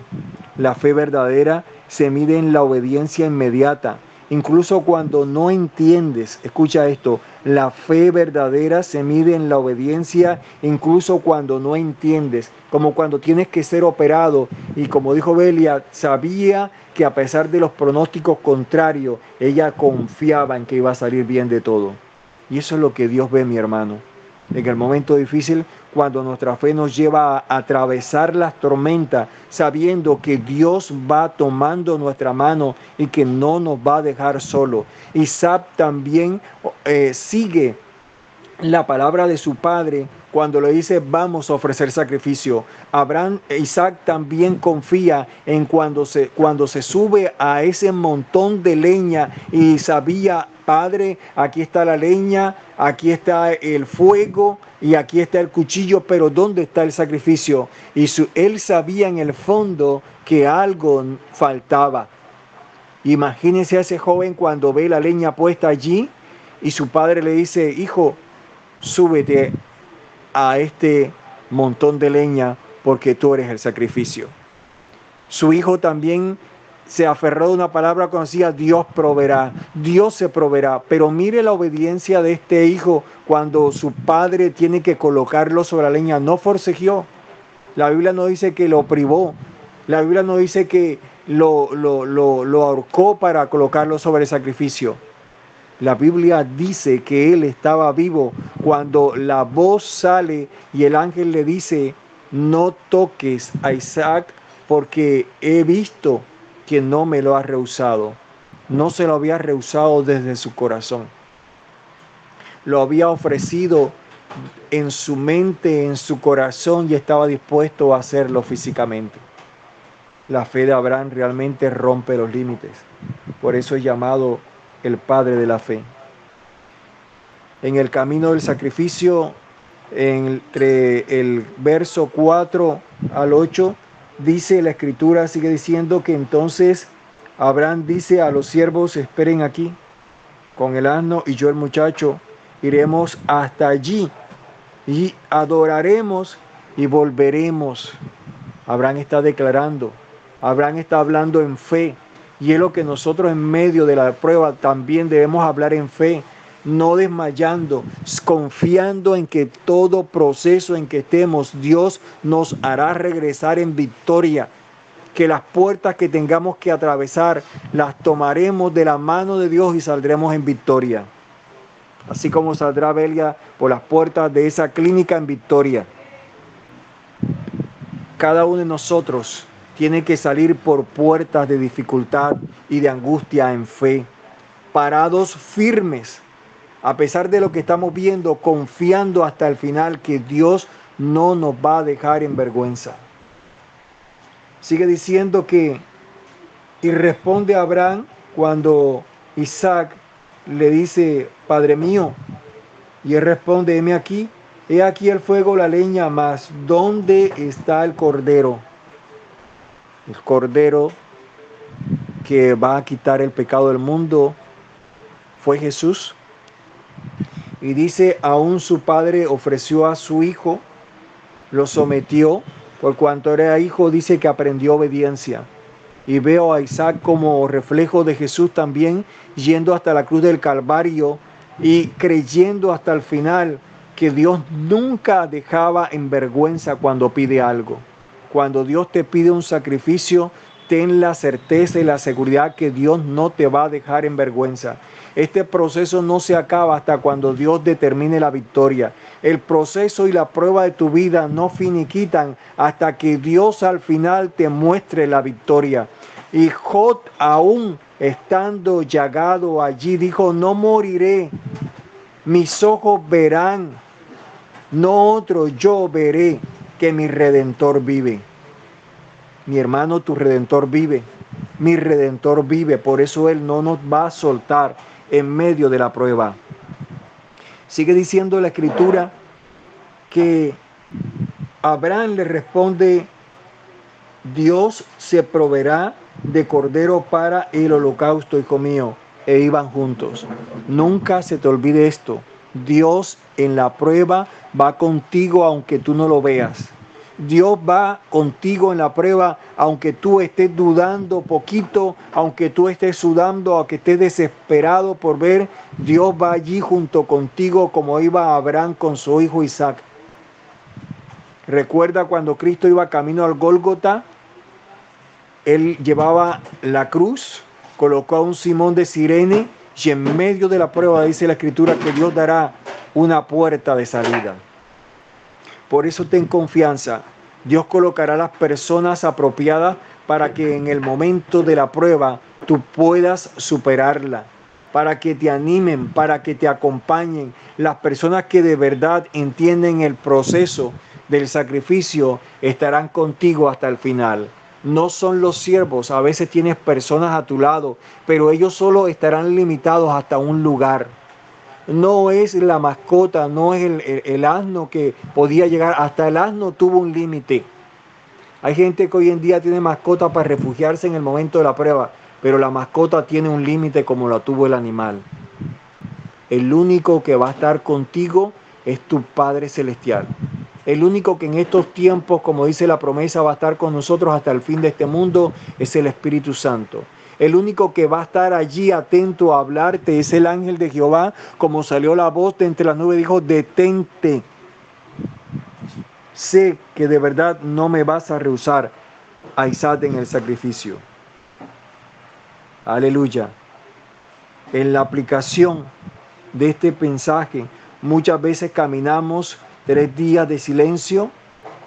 La fe verdadera se mide en la obediencia inmediata, incluso cuando no entiendes. Escucha esto, la fe verdadera se mide en la obediencia incluso cuando no entiendes, como cuando tienes que ser operado, y como dijo Belia, sabía que a pesar de los pronósticos contrarios, ella confiaba en que iba a salir bien de todo. Y eso es lo que Dios ve, mi hermano. En el momento difícil, cuando nuestra fe nos lleva a atravesar las tormentas, sabiendo que Dios va tomando nuestra mano y que no nos va a dejar solo. Isaac también sigue la palabra de su padre cuando le dice vamos a ofrecer sacrificio. Isaac también confía en cuando se sube a ese montón de leña y sabía, Padre, aquí está la leña, aquí está el fuego y aquí está el cuchillo, pero ¿dónde está el sacrificio? Y él sabía en el fondo que algo faltaba. Imagínense a ese joven cuando ve la leña puesta allí y su padre le dice, hijo, súbete a este montón de leña porque tú eres el sacrificio. Su hijo también se aferró a una palabra conocida, Dios proveerá, Dios se proveerá. Pero mire la obediencia de este hijo cuando su padre tiene que colocarlo sobre la leña, no forcejeó. La Biblia no dice que lo privó, la Biblia no dice que lo ahorcó para colocarlo sobre el sacrificio. La Biblia dice que él estaba vivo cuando la voz sale y el ángel le dice, no toques a Isaac porque he visto que no me lo ha rehusado. No se lo había rehusado desde su corazón. Lo había ofrecido en su mente, en su corazón, y estaba dispuesto a hacerlo físicamente. La fe de Abraham realmente rompe los límites. Por eso es llamado el padre de la fe. En el camino del sacrificio, entre el verso 4 al 8, dice la Escritura, sigue diciendo que entonces Abraham dice a los siervos, esperen aquí con el asno y yo el muchacho, iremos hasta allí y adoraremos y volveremos. Abraham está declarando, Abraham está hablando en fe, y es lo que nosotros en medio de la prueba también debemos hablar en fe. no desmayando, confiando en que todo proceso en que estemos, Dios nos hará regresar en victoria, que las puertas que tengamos que atravesar las tomaremos de la mano de Dios y saldremos en victoria. Así como saldrá Belia por las puertas de esa clínica en victoria. Cada uno de nosotros tiene que salir por puertas de dificultad y de angustia en fe, parados firmes, a pesar de lo que estamos viendo, confiando hasta el final que Dios no nos va a dejar en vergüenza. Sigue diciendo que, y responde a Abraham cuando Isaac le dice, Padre mío, y él responde, heme aquí, he aquí el fuego, la leña, mas ¿dónde está el cordero? El cordero que va a quitar el pecado del mundo fue Jesús. Y dice, aún su padre ofreció a su hijo, lo sometió, por cuanto era hijo, dice que aprendió obediencia. Y veo a Isaac como reflejo de Jesús también, yendo hasta la cruz del Calvario y creyendo hasta el final que Dios nunca dejaba en vergüenza cuando pide algo. Cuando Dios te pide un sacrificio, ten la certeza y la seguridad que Dios no te va a dejar en vergüenza. Este proceso no se acaba hasta cuando Dios determine la victoria. El proceso y la prueba de tu vida no finiquitan hasta que Dios al final te muestre la victoria. Y Job, aún estando llagado allí, dijo, no moriré, mis ojos verán, no otro, yo veré que mi Redentor vive. Mi hermano, tu Redentor vive, mi Redentor vive, por eso Él no nos va a soltar en medio de la prueba. Sigue diciendo la Escritura que Abraham le responde, Dios se proveerá de cordero para el holocausto, hijo mío, e iban juntos. Nunca se te olvide esto, Dios en la prueba va contigo aunque tú no lo veas. Dios va contigo en la prueba, aunque tú estés dudando poquito, aunque tú estés sudando, aunque estés desesperado por ver, Dios va allí junto contigo como iba Abraham con su hijo Isaac. Recuerda cuando Cristo iba camino al Gólgota, Él llevaba la cruz, colocó a un Simón de Cirene y en medio de la prueba dice la Escritura que Dios dará una puerta de salida. Por eso ten confianza. Dios colocará las personas apropiadas para que en el momento de la prueba tú puedas superarla, para que te animen, para que te acompañen. Las personas que de verdad entienden el proceso del sacrificio estarán contigo hasta el final. No son los siervos, a veces tienes personas a tu lado, pero ellos solo estarán limitados hasta un lugar. No es la mascota, no es el asno que podía llegar, hasta el asno tuvo un límite. Hay gente que hoy en día tiene mascota para refugiarse en el momento de la prueba, pero la mascota tiene un límite como lo tuvo el animal. El único que va a estar contigo es tu Padre Celestial. El único que en estos tiempos, como dice la promesa, va a estar con nosotros hasta el fin de este mundo es el Espíritu Santo. El único que va a estar allí atento a hablarte es el ángel de Jehová, como salió la voz de entre las nubes, dijo, detente. Sé que de verdad no me vas a rehusar a Isaac en el sacrificio. Aleluya. En la aplicación de este mensaje, muchas veces caminamos 3 días de silencio,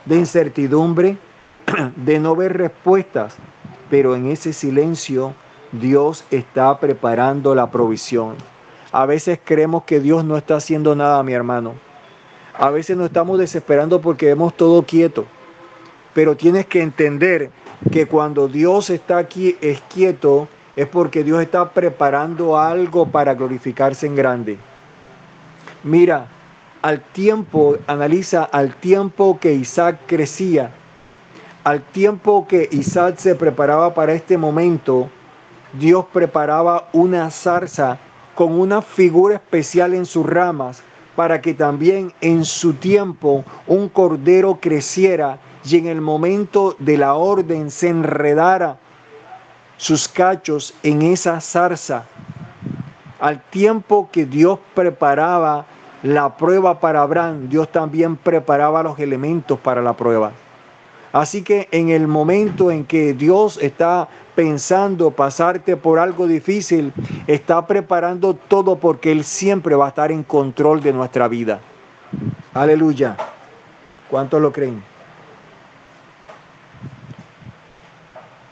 de incertidumbre, de no ver respuestas, pero en ese silencio Dios está preparando la provisión. A veces creemos que Dios no está haciendo nada, mi hermano. A veces nos estamos desesperando porque vemos todo quieto, pero tienes que entender que cuando Dios está aquí es quieto, es porque Dios está preparando algo para glorificarse en grande. Mira, analiza al tiempo que Isaac crecía, al tiempo que Isaac se preparaba para este momento, Dios preparaba una zarza con una figura especial en sus ramas para que también en su tiempo un cordero creciera y en el momento de la orden se enredara sus cachos en esa zarza Al tiempo que Dios preparaba la prueba para Abraham, Dios también preparaba los elementos para la prueba. Así que en el momento en que Dios está pensando pasarte por algo difícil, está preparando todo porque Él siempre va a estar en control de nuestra vida. Aleluya. ¿Cuántos lo creen?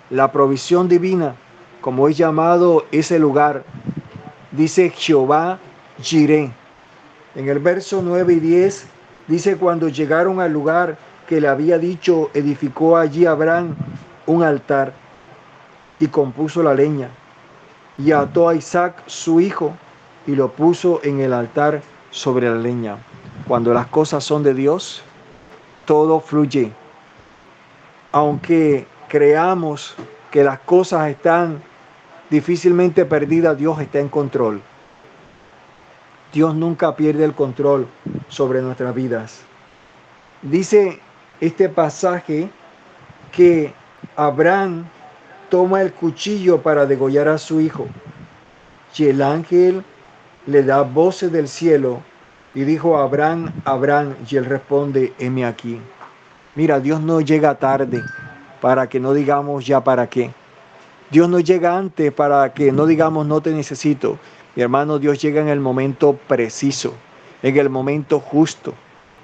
La provisión divina, como es llamado ese lugar, dice Jehová Jireh. En el verso 9 y 10 dice: cuando llegaron al lugar que le había dicho, edificó allí Abraham un altar y compuso la leña y ató a Isaac su hijo y lo puso en el altar sobre la leña. Cuando las cosas son de Dios, todo fluye. Aunque creamos que las cosas están difícilmente perdidas, Dios está en control. Dios nunca pierde el control sobre nuestras vidas. Dice este pasaje que Abraham toma el cuchillo para degollar a su hijo. Y el ángel le da voces del cielo y dijo: Abraham, Abraham. Y él responde: heme aquí. Mira, Dios no llega tarde para que no digamos ya para qué. Dios no llega antes para que no digamos no te necesito. Mi hermano, Dios llega en el momento preciso, en el momento justo.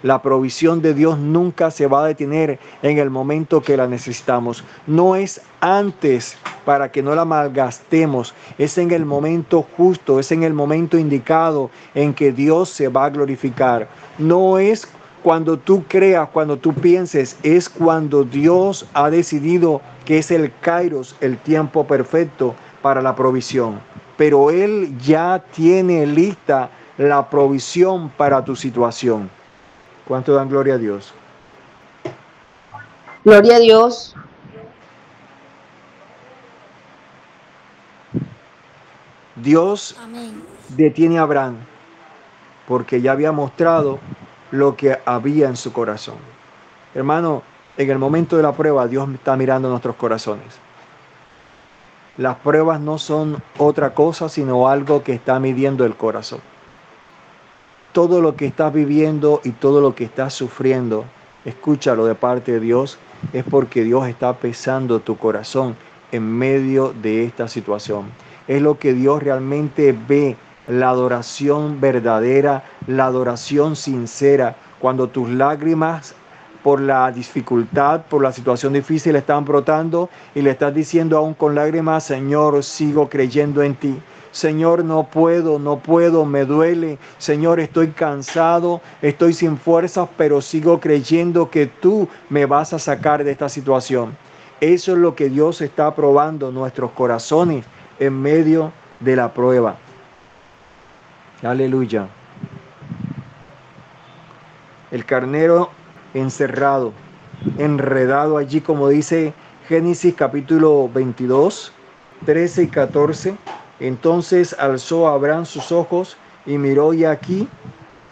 La provisión de Dios nunca se va a detener en el momento que la necesitamos. No es antes para que no la malgastemos. Es en el momento justo, es en el momento indicado en que Dios se va a glorificar. No es cuando tú creas, cuando tú pienses, es cuando Dios ha decidido que es el Kairos, el tiempo perfecto para la provisión. Pero Él ya tiene lista la provisión para tu situación. ¿Cuánto dan gloria a Dios? Gloria a Dios. Dios detiene a Abraham porque ya había mostrado lo que había en su corazón. Hermano, en el momento de la prueba, Dios está mirando nuestros corazones. Las pruebas no son otra cosa, sino algo que está midiendo el corazón. Todo lo que estás viviendo y todo lo que estás sufriendo, escúchalo de parte de Dios, es porque Dios está pesando tu corazón en medio de esta situación. Es lo que Dios realmente ve, la adoración verdadera, la adoración sincera, cuando tus lágrimas por la dificultad, por la situación difícil están brotando y le estás diciendo aún con lágrimas: Señor, sigo creyendo en ti. Señor, no puedo, me duele. Señor, estoy cansado, estoy sin fuerzas, pero sigo creyendo que tú me vas a sacar de esta situación. Eso es lo que Dios está probando nuestros corazones en medio de la prueba. Aleluya. El carnero encerrado, enredado allí, como dice Génesis capítulo 22, 13 y 14. Entonces alzó Abraham sus ojos y miró, y aquí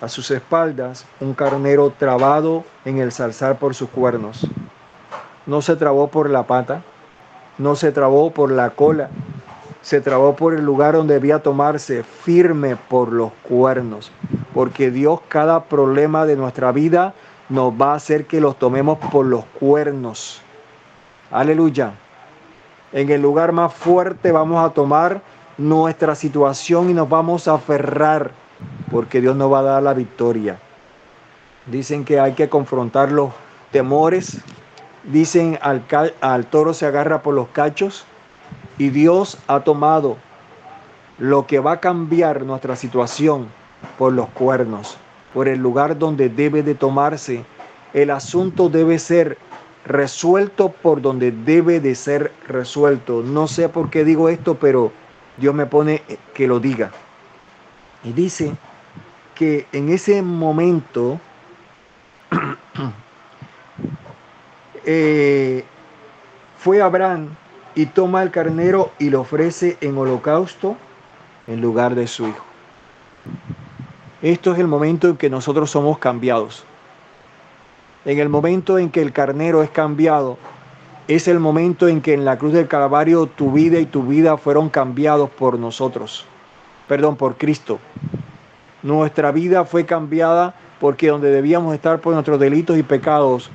a sus espaldas un carnero trabado en el zarzal por sus cuernos. No se trabó por la pata, no se trabó por la cola, se trabó por el lugar donde debía tomarse, firme por los cuernos. Porque Dios, cada problema de nuestra vida nos va a hacer que los tomemos por los cuernos. Aleluya. En el lugar más fuerte vamos a tomar nuestra situación y nos vamos a aferrar, porque Dios nos va a dar la victoria. Dicen que hay que confrontar los temores. Dicen al toro se agarra por los cachos. Y Dios ha tomado lo que va a cambiar nuestra situación por los cuernos, por el lugar donde debe de tomarse. El asunto debe ser resuelto por donde debe de ser resuelto. No sé por qué digo esto, pero Dios me pone que lo diga. Y dice que en ese momento fue Abraham y toma el carnero y lo ofrece en holocausto en lugar de su hijo. Esto es el momento en que nosotros somos cambiados. En el momento en que el carnero es cambiado, es el momento en que en la cruz del Calvario tu vida y tu vida fueron cambiados por nosotros. por Cristo. Nuestra vida fue cambiada porque donde debíamos estar por nuestros delitos y pecados,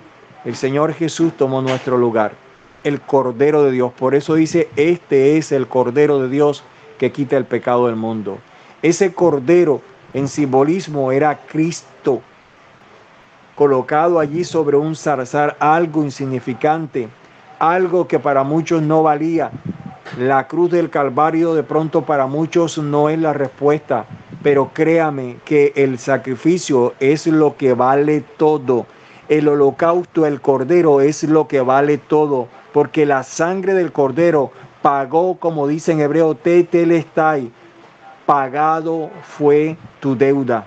el Señor Jesús tomó nuestro lugar, el Cordero de Dios. Por eso dice, este es el Cordero de Dios que quita el pecado del mundo. Ese Cordero en simbolismo era Cristo, colocado allí sobre un zarzal, algo insignificante, algo que para muchos no valía. La cruz del Calvario de pronto para muchos no es la respuesta, pero créame que el sacrificio es lo que vale todo. El holocausto, el Cordero es lo que vale todo, porque la sangre del Cordero pagó, como dice en hebreo, tetelestai, pagado fue tu deuda.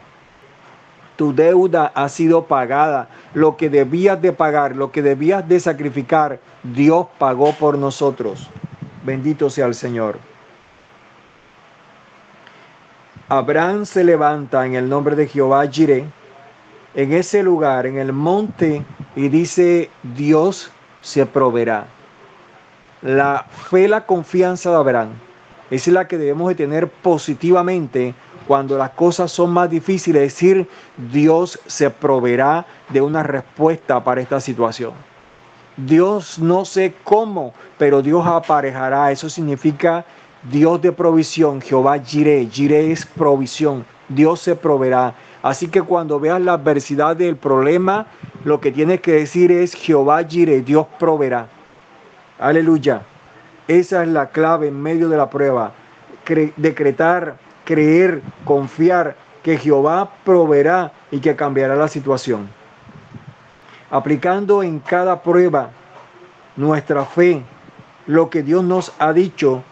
Tu deuda ha sido pagada. Lo que debías de pagar, lo que debías de sacrificar, Dios pagó por nosotros. Bendito sea el Señor. Abraham se levanta en el nombre de Jehová Jireh, en ese lugar, en el monte, y dice, Dios se proveerá. La fe, la confianza de Abraham es la que debemos de tener positivamente cuando las cosas son más difíciles, decir, Dios se proveerá de una respuesta para esta situación. Dios no sé cómo, pero Dios aparejará. Eso significa Dios de provisión, Jehová Jireh. Jireh es provisión. Dios se proveerá. Así que cuando veas la adversidad del problema, lo que tienes que decir es Jehová Jireh, Dios proveerá. Aleluya. Esa es la clave en medio de la prueba. Decretar, creer, confiar que Jehová proveerá y que cambiará la situación. Aplicando en cada prueba nuestra fe, lo que Dios nos ha dicho,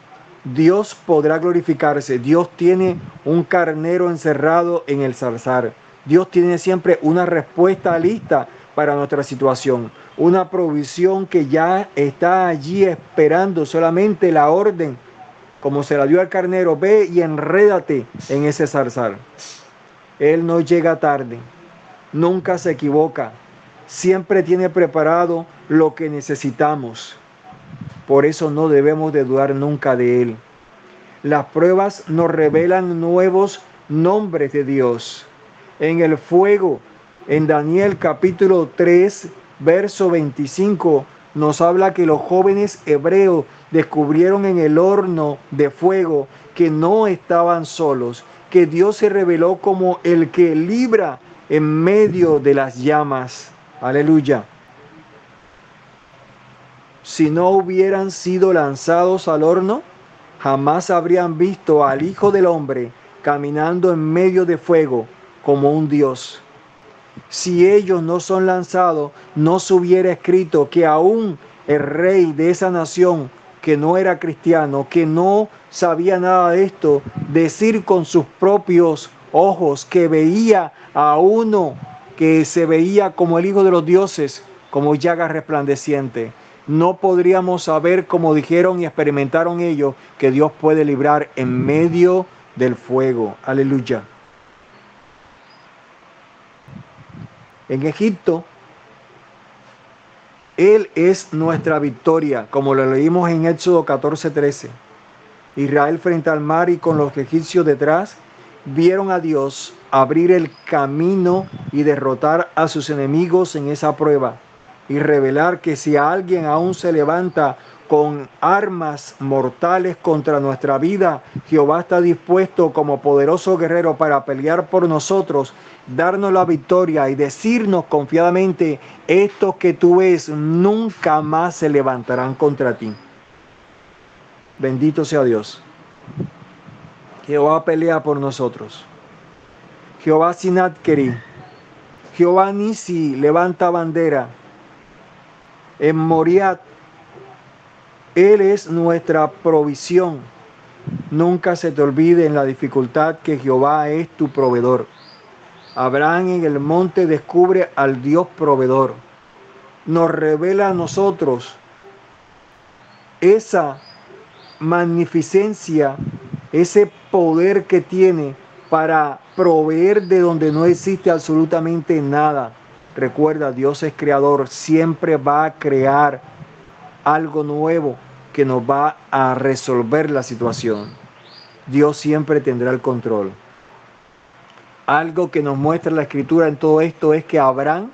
Dios podrá glorificarse. Dios tiene un carnero encerrado en el zarzal. Dios tiene siempre una respuesta lista para nuestra situación. Una provisión que ya está allí esperando solamente la orden, como se la dio al carnero, ve y enrédate en ese zarzal. Él no llega tarde, nunca se equivoca, siempre tiene preparado lo que necesitamos. Por eso no debemos de dudar nunca de Él. Las pruebas nos revelan nuevos nombres de Dios. En el fuego, en Daniel capítulo 3, verso 25, nos habla que los jóvenes hebreos descubrieron en el horno de fuego que no estaban solos, que Dios se reveló como el que libra en medio de las llamas. Aleluya. Si no hubieran sido lanzados al horno, jamás habrían visto al Hijo del Hombre caminando en medio de fuego como un Dios. Si ellos no son lanzados, no se hubiera escrito que aún el rey de esa nación, que no era cristiano, que no sabía nada de esto, decir con sus propios ojos que veía a uno que se veía como el Hijo de los dioses, como llaga resplandeciente. No podríamos saber, como dijeron y experimentaron ellos, que Dios puede librar en medio del fuego. Aleluya. En Egipto, Él es nuestra victoria, como lo leímos en Éxodo 14:13. Israel frente al mar y con los egipcios detrás, vieron a Dios abrir el camino y derrotar a sus enemigos en esa prueba y revelar que si alguien aún se levanta con armas mortales contra nuestra vida, Jehová está dispuesto como poderoso guerrero para pelear por nosotros, darnos la victoria y decirnos confiadamente, estos que tú ves nunca más se levantarán contra ti. Bendito sea Dios. Jehová pelea por nosotros. Jehová Sinatkeri, Jehová Nisi levanta bandera. En Moriat, Él es nuestra provisión. Nunca se te olvide en la dificultad que Jehová es tu proveedor. Abraham en el monte descubre al Dios proveedor. Nos revela a nosotros esa magnificencia, ese poder que tiene para proveer de donde no existe absolutamente nada. Recuerda, Dios es creador, siempre va a crear algo nuevo que nos va a resolver la situación. Dios siempre tendrá el control. Algo que nos muestra la Escritura en todo esto es que Abraham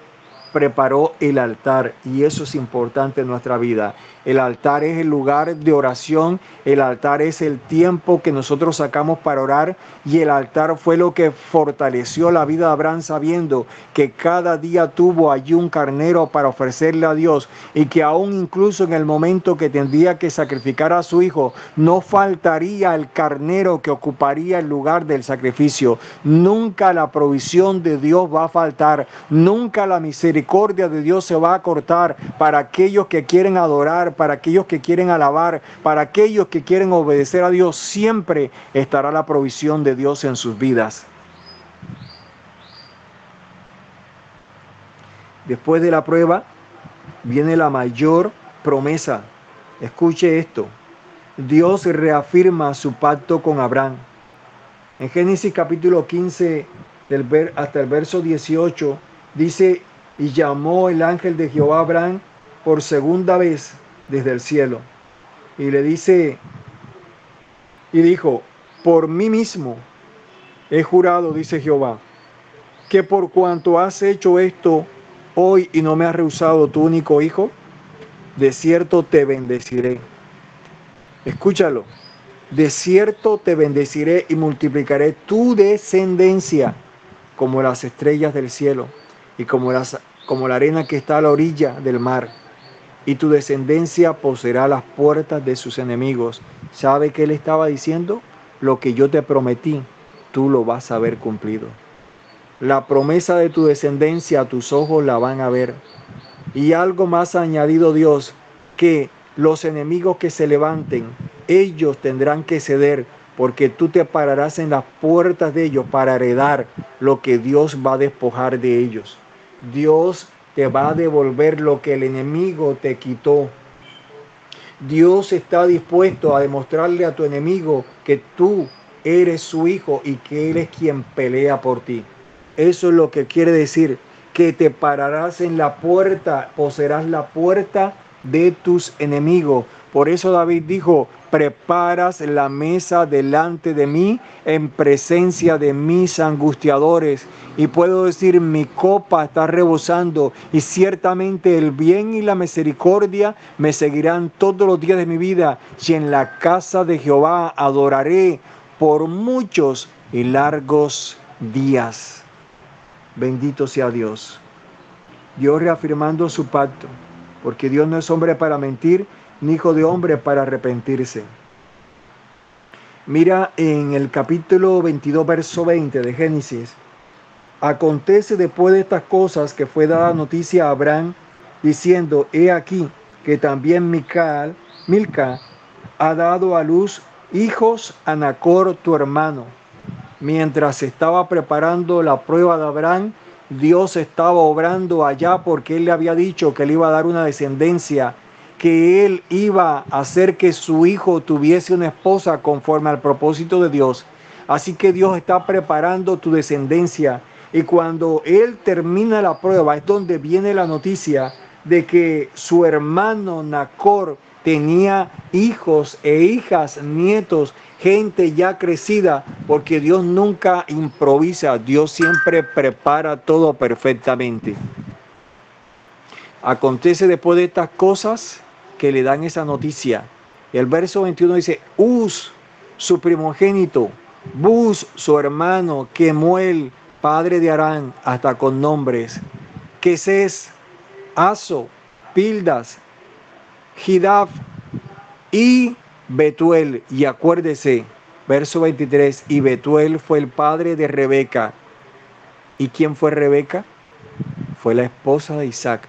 preparó el altar, y eso es importante en nuestra vida. El altar es el lugar de oración, el altar es el tiempo que nosotros sacamos para orar, y el altar fue lo que fortaleció la vida de Abraham, sabiendo que cada día tuvo allí un carnero para ofrecerle a Dios, y que aún incluso en el momento que tendría que sacrificar a su hijo, no faltaría el carnero que ocuparía el lugar del sacrificio. Nunca la provisión de Dios va a faltar, nunca la misericordia de Dios se va a cortar para aquellos que quieren adorar, para aquellos que quieren alabar, para aquellos que quieren obedecer a Dios. Siempre estará la provisión de Dios en sus vidas. Después de la prueba viene la mayor promesa. Escuche esto. Dios reafirma su pacto con Abraham. En Génesis capítulo 15 hasta el verso 18 dice: y llamó el ángel de Jehová a Abraham por segunda vez desde el cielo. Y le dice, y dijo: por mí mismo he jurado, dice Jehová, que por cuanto has hecho esto hoy y no me has rehusado tu único hijo, de cierto te bendeciré. Escúchalo. De cierto te bendeciré y multiplicaré tu descendencia como las estrellas del cielo y como la arena que está a la orilla del mar. Y tu descendencia poseerá las puertas de sus enemigos. ¿Sabe qué le estaba diciendo? Lo que yo te prometí, tú lo vas a ver cumplido. La promesa de tu descendencia a tus ojos la van a ver. Y algo más ha añadido Dios, que los enemigos que se levanten, ellos tendrán que ceder, porque tú te pararás en las puertas de ellos para heredar lo que Dios va a despojar de ellos. Dios te va a devolver lo que el enemigo te quitó. Dios está dispuesto a demostrarle a tu enemigo que tú eres su hijo y que Él es quien pelea por ti. Eso es lo que quiere decir, que te pararás en la puerta, poseerás la puerta de tus enemigos. Por eso David dijo: preparas la mesa delante de mí en presencia de mis angustiadores. Y puedo decir: mi copa está rebosando, y ciertamente el bien y la misericordia me seguirán todos los días de mi vida, y en la casa de Jehová adoraré por muchos y largos días. Bendito sea Dios. Dios reafirmando su pacto, porque Dios no es hombre para mentir, ni hijo de hombre para arrepentirse. Mira en el capítulo 22, verso 20 de Génesis. Acontece después de estas cosas que fue dada noticia a Abraham, diciendo: he aquí que también Milca ha dado a luz hijos a Nacor tu hermano. Mientras se estaba preparando la prueba de Abraham, Dios estaba obrando allá, porque Él le había dicho que le iba a dar una descendencia, que Él iba a hacer que su hijo tuviese una esposa conforme al propósito de Dios. Así que Dios está preparando tu descendencia, y cuando Él termina la prueba es donde viene la noticia de que su hermano Nacor tenía hijos e hijas, nietos, gente ya crecida, porque Dios nunca improvisa, Dios siempre prepara todo perfectamente. Acontece después de estas cosas que le dan esa noticia. El verso 21 dice: Uz, su primogénito, Buz, su hermano, Kemuel, padre de Arán, hasta con nombres, Quesés, Aso, Pildas, Gidaf y Betuel. Y acuérdese, verso 23, y Betuel fue el padre de Rebeca. ¿Y quién fue Rebeca? Fue la esposa de Isaac.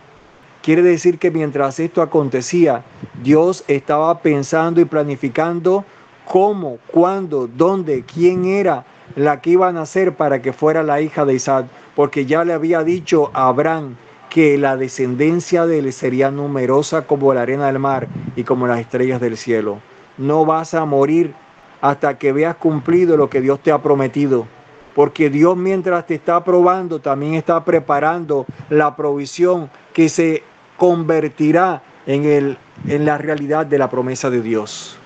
Quiere decir que mientras esto acontecía, Dios estaba pensando y planificando cómo, cuándo, dónde, quién era la que iba a nacer para que fuera la hija de Isaac, porque ya le había dicho a Abraham que la descendencia de él sería numerosa como la arena del mar y como las estrellas del cielo. No vas a morir hasta que veas cumplido lo que Dios te ha prometido, porque Dios, mientras te está probando, también está preparando la provisión que se convertirá en la realidad de la promesa de Dios.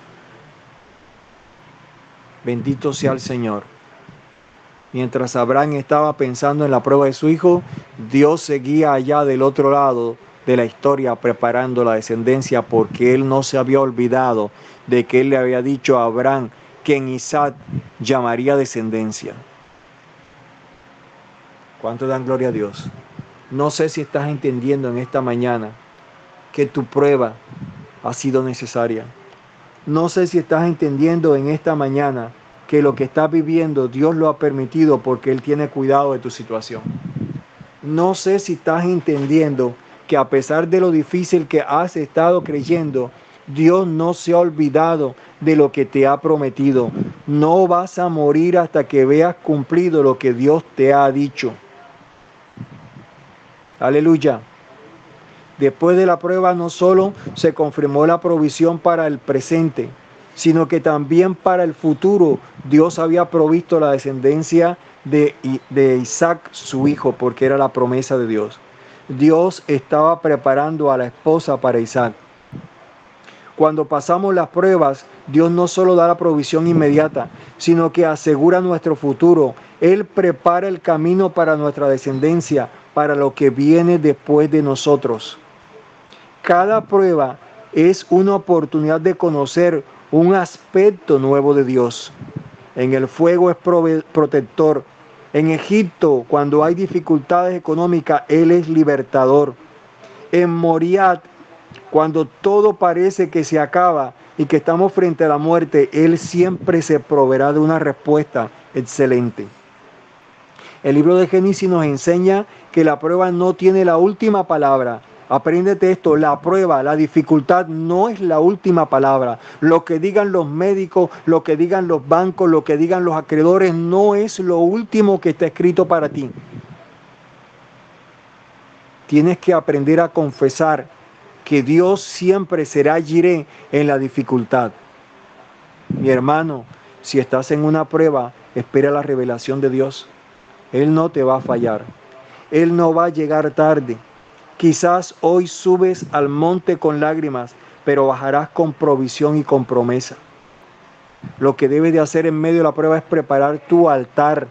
Bendito sea el Señor. Mientras Abraham estaba pensando en la prueba de su hijo, Dios seguía allá del otro lado de la historia preparando la descendencia, porque él no se había olvidado de que él le había dicho a Abraham que en Isaac llamaría descendencia. ¿Cuánto dan gloria a Dios? No sé si estás entendiendo en esta mañana que tu prueba ha sido necesaria. No sé si estás entendiendo en esta mañana que lo que estás viviendo Dios lo ha permitido porque Él tiene cuidado de tu situación. No sé si estás entendiendo que a pesar de lo difícil que has estado creyendo, Dios no se ha olvidado de lo que te ha prometido. No vas a morir hasta que veas cumplido lo que Dios te ha dicho. Aleluya. Después de la prueba no solo se confirmó la provisión para el presente, sino que también para el futuro Dios había provisto la descendencia de Isaac, su hijo, porque era la promesa de Dios. Dios estaba preparando a la esposa para Isaac. Cuando pasamos las pruebas, Dios no solo da la provisión inmediata, sino que asegura nuestro futuro. Él prepara el camino para nuestra descendencia, para lo que viene después de nosotros. Cada prueba es una oportunidad de conocer un aspecto nuevo de Dios. En el fuego es protector. En Egipto, cuando hay dificultades económicas, Él es libertador. En Moriah, cuando todo parece que se acaba y que estamos frente a la muerte, Él siempre se proveerá de una respuesta excelente. El libro de Génesis nos enseña que la prueba no tiene la última palabra. Apréndete esto, la prueba, la dificultad no es la última palabra. Lo que digan los médicos, lo que digan los bancos, lo que digan los acreedores, no es lo último que está escrito para ti. Tienes que aprender a confesar que Dios siempre será Jireh en la dificultad. Mi hermano, si estás en una prueba, espera la revelación de Dios. Él no te va a fallar. Él no va a llegar tarde. Quizás hoy subes al monte con lágrimas, pero bajarás con provisión y con promesa. Lo que debes de hacer en medio de la prueba es preparar tu altar.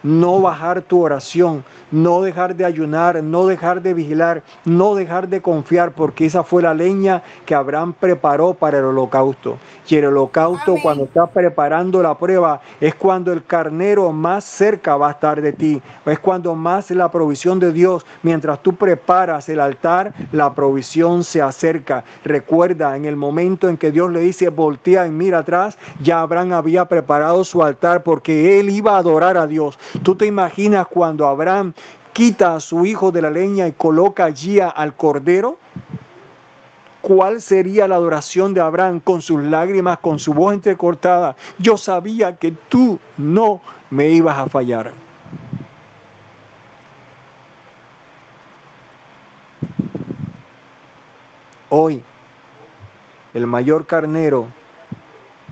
No bajar tu oración, no dejar de ayunar, no dejar de vigilar, no dejar de confiar, porque esa fue la leña que Abraham preparó para el holocausto. Y el holocausto, cuando estás preparando la prueba, es cuando el carnero más cerca va a estar de ti. Es cuando más la provisión de Dios, mientras tú preparas el altar, la provisión se acerca. Recuerda, en el momento en que Dios le dice, voltea y mira atrás, ya Abraham había preparado su altar porque él iba a adorar a Dios. ¿Tú te imaginas cuando Abraham quita a su hijo de la leña y coloca allí al cordero? ¿Cuál sería la adoración de Abraham con sus lágrimas, con su voz entrecortada? Yo sabía que tú no me ibas a fallar. Hoy, el mayor carnero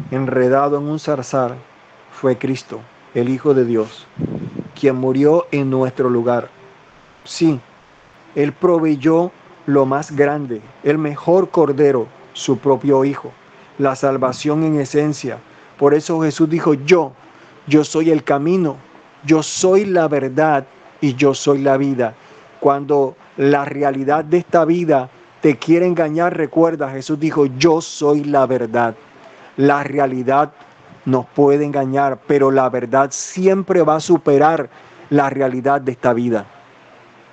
enredado en un zarzal fue Cristo, el Hijo de Dios, quien murió en nuestro lugar. Sí, Él proveyó lo más grande, el mejor cordero, su propio Hijo, la salvación en esencia. Por eso Jesús dijo, yo soy el camino, yo soy la verdad y yo soy la vida. Cuando la realidad de esta vida te quiere engañar, recuerda, Jesús dijo, yo soy la verdad. La realidad nos puede engañar, pero la verdad siempre va a superar la realidad de esta vida.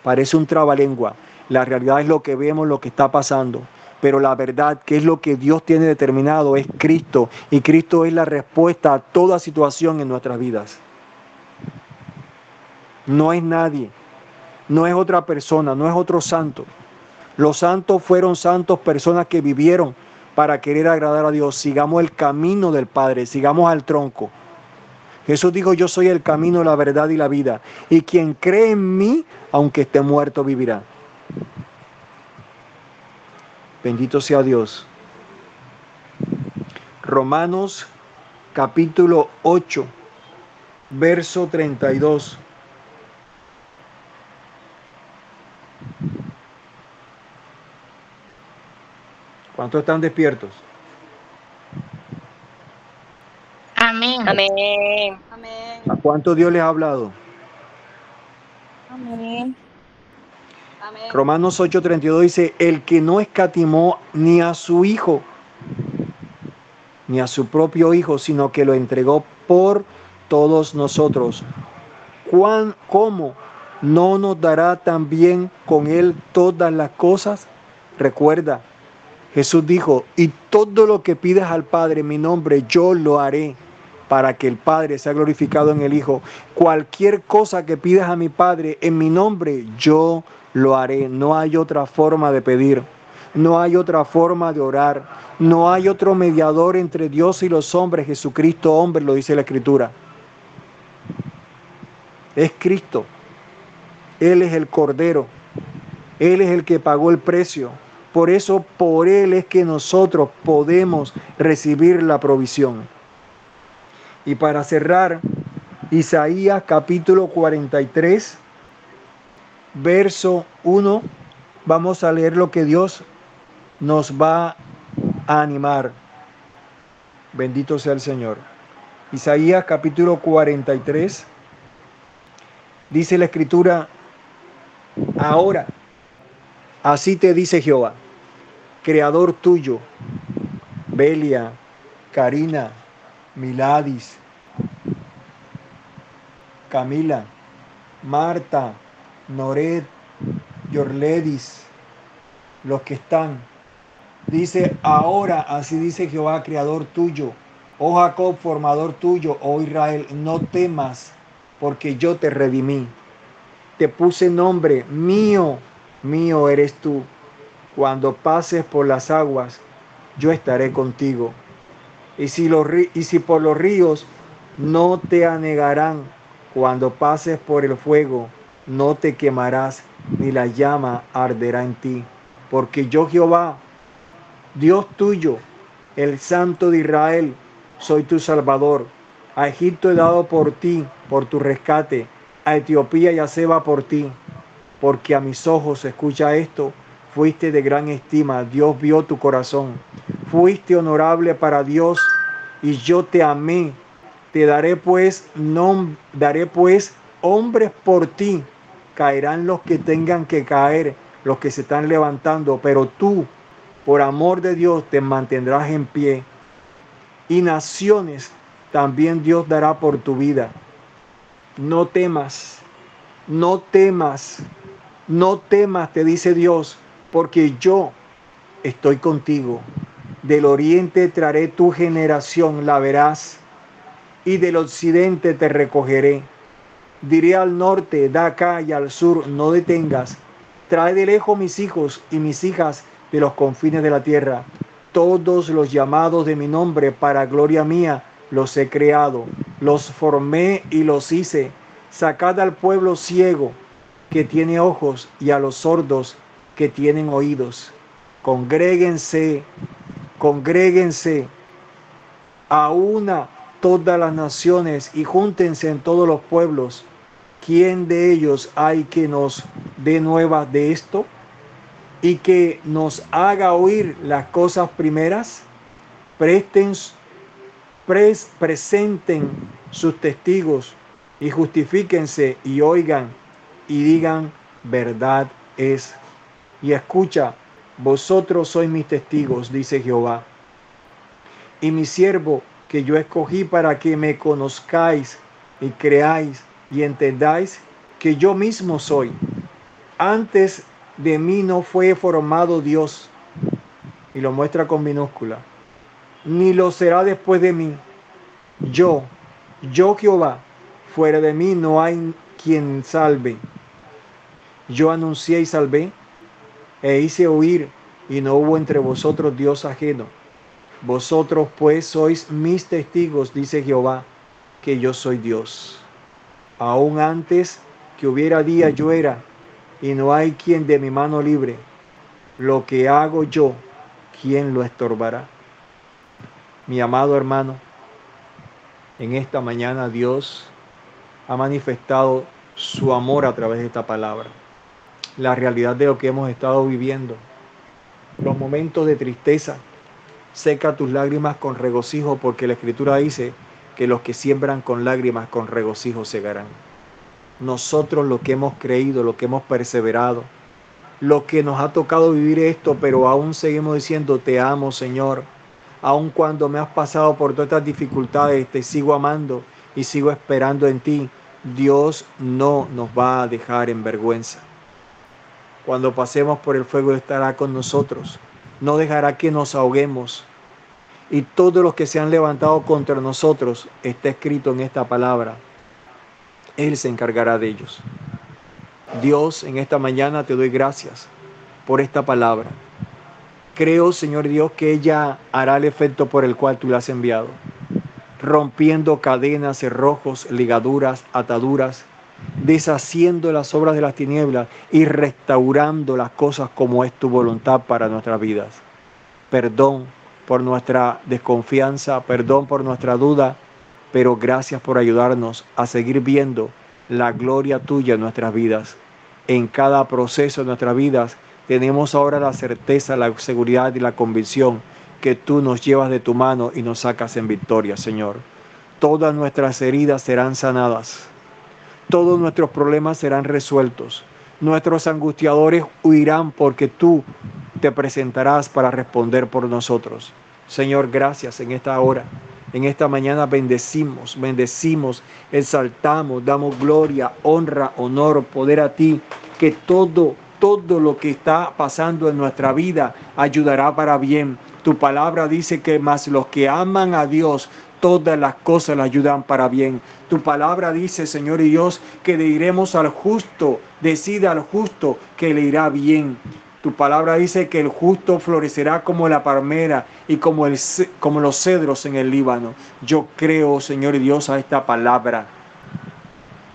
Parece un trabalengua. La realidad es lo que vemos, lo que está pasando. Pero la verdad, que es lo que Dios tiene determinado, es Cristo. Y Cristo es la respuesta a toda situación en nuestras vidas. No es nadie. No es otra persona, no es otro santo. Los santos fueron santos, personas que vivieron para querer agradar a Dios. Sigamos el camino del Padre, sigamos al tronco. Jesús dijo, yo soy el camino, la verdad y la vida. Y quien cree en mí, aunque esté muerto, vivirá. Bendito sea Dios. Romanos capítulo 8, verso 32. ¿Cuántos están despiertos? Amén. Amén. Amén. ¿A cuánto Dios les ha hablado? Amén. Amén. Romanos 8:32 dice, el que no escatimó ni a su hijo, ni a su propio hijo, sino que lo entregó por todos nosotros. ¿Cómo no nos dará también con él todas las cosas? Recuerda, Jesús dijo, y todo lo que pidas al Padre en mi nombre, yo lo haré para que el Padre sea glorificado en el Hijo. Cualquier cosa que pidas a mi Padre en mi nombre, yo lo haré. No hay otra forma de pedir. No hay otra forma de orar. No hay otro mediador entre Dios y los hombres. Jesucristo, hombre, lo dice la Escritura. Es Cristo. Él es el Cordero. Él es el que pagó el precio. Por eso, por Él es que nosotros podemos recibir la provisión. Y para cerrar, Isaías capítulo 43, verso 1, vamos a leer lo que Dios nos va a animar. Bendito sea el Señor. Isaías capítulo 43, dice la Escritura, ahora, así te dice Jehová, creador tuyo, Belia, Karina, Miladis, Camila, Marta, Noret, Yorledis, los que están. Dice, ahora así dice Jehová, creador tuyo, oh Jacob, formador tuyo, oh Israel, no temas, porque yo te redimí. Te puse nombre, mío, mío eres tú. Cuando pases por las aguas, yo estaré contigo. Y si por los ríos, no te anegarán. Cuando pases por el fuego, no te quemarás, ni la llama arderá en ti. Porque yo, Jehová, Dios tuyo, el Santo de Israel, soy tu Salvador. A Egipto he dado por ti, por tu rescate, a Etiopía y a Seba por ti. Porque a mis ojos, escucha esto, fuiste de gran estima, Dios vio tu corazón. Fuiste honorable para Dios y yo te amé. Te daré pues hombres por ti. Caerán los que tengan que caer, los que se están levantando, pero tú, por amor de Dios, te mantendrás en pie. Y naciones también Dios dará por tu vida. No temas, no temas, no temas, te dice Dios, porque yo estoy contigo. Del oriente traeré tu generación, la verás, y del occidente te recogeré. Diré al norte, da acá, y al sur, no detengas. Trae de lejos mis hijos y mis hijas de los confines de la tierra. Todos los llamados de mi nombre para gloria mía los he creado. Los formé y los hice. Sacad al pueblo ciego que tiene ojos y a los sordos que tienen oídos. Congréguense, congréguense a una todas las naciones y júntense en todos los pueblos. ¿Quién de ellos hay que nos dé nuevas de esto y que nos haga oír las cosas primeras? Presenten sus testigos y justifíquense y oigan y digan, verdad es. Y escucha, vosotros sois mis testigos, dice Jehová, y mi siervo que yo escogí para que me conozcáis y creáis y entendáis que yo mismo soy. Antes de mí no fue formado Dios, y lo muestra con minúscula, ni lo será después de mí. Yo Jehová, fuera de mí no hay quien salve. Yo anuncié y salvé, e hice oír, y no hubo entre vosotros Dios ajeno. Vosotros pues sois mis testigos, dice Jehová, que yo soy Dios. Aún antes que hubiera día yo era, y no hay quien de mi mano libre. Lo que hago yo, ¿quién lo estorbará? Mi amado hermano, en esta mañana Dios ha manifestado su amor a través de esta palabra. La realidad de lo que hemos estado viviendo. Los momentos de tristeza. Seca tus lágrimas con regocijo, porque la Escritura dice que los que siembran con lágrimas, con regocijo segarán. Nosotros lo que hemos creído, lo que hemos perseverado, lo que nos ha tocado vivir esto, pero aún seguimos diciendo, te amo, Señor. Aun cuando me has pasado por todas estas dificultades, te sigo amando y sigo esperando en ti. Dios no nos va a dejar en vergüenza. Cuando pasemos por el fuego, estará con nosotros. No dejará que nos ahoguemos. Y todos los que se han levantado contra nosotros, está escrito en esta palabra, Él se encargará de ellos. Dios, en esta mañana te doy gracias por esta palabra. Creo, Señor Dios, que ella hará el efecto por el cual tú la has enviado, rompiendo cadenas, cerrojos, ligaduras, ataduras, deshaciendo las obras de las tinieblas y restaurando las cosas como es tu voluntad para nuestras vidas. Perdón por nuestra desconfianza, perdón por nuestra duda, pero gracias por ayudarnos a seguir viendo la gloria tuya en nuestras vidas. En cada proceso de nuestras vidas tenemos ahora la certeza, la seguridad y la convicción que tú nos llevas de tu mano y nos sacas en victoria, Señor. Todas nuestras heridas serán sanadas. Todos nuestros problemas serán resueltos. Nuestros angustiadores huirán porque tú te presentarás para responder por nosotros. Señor, gracias en esta hora. En esta mañana bendecimos, exaltamos, damos gloria, honra, honor, poder a ti, que todo lo que está pasando en nuestra vida ayudará para bien. Tu palabra dice que más los que aman a Dios, todas las cosas le ayudan para bien. Tu palabra dice, Señor y Dios, que le diremos al justo, decida al justo que le irá bien. Tu palabra dice que el justo florecerá como la palmera y como los cedros en el Líbano. Yo creo, Señor y Dios, a esta palabra,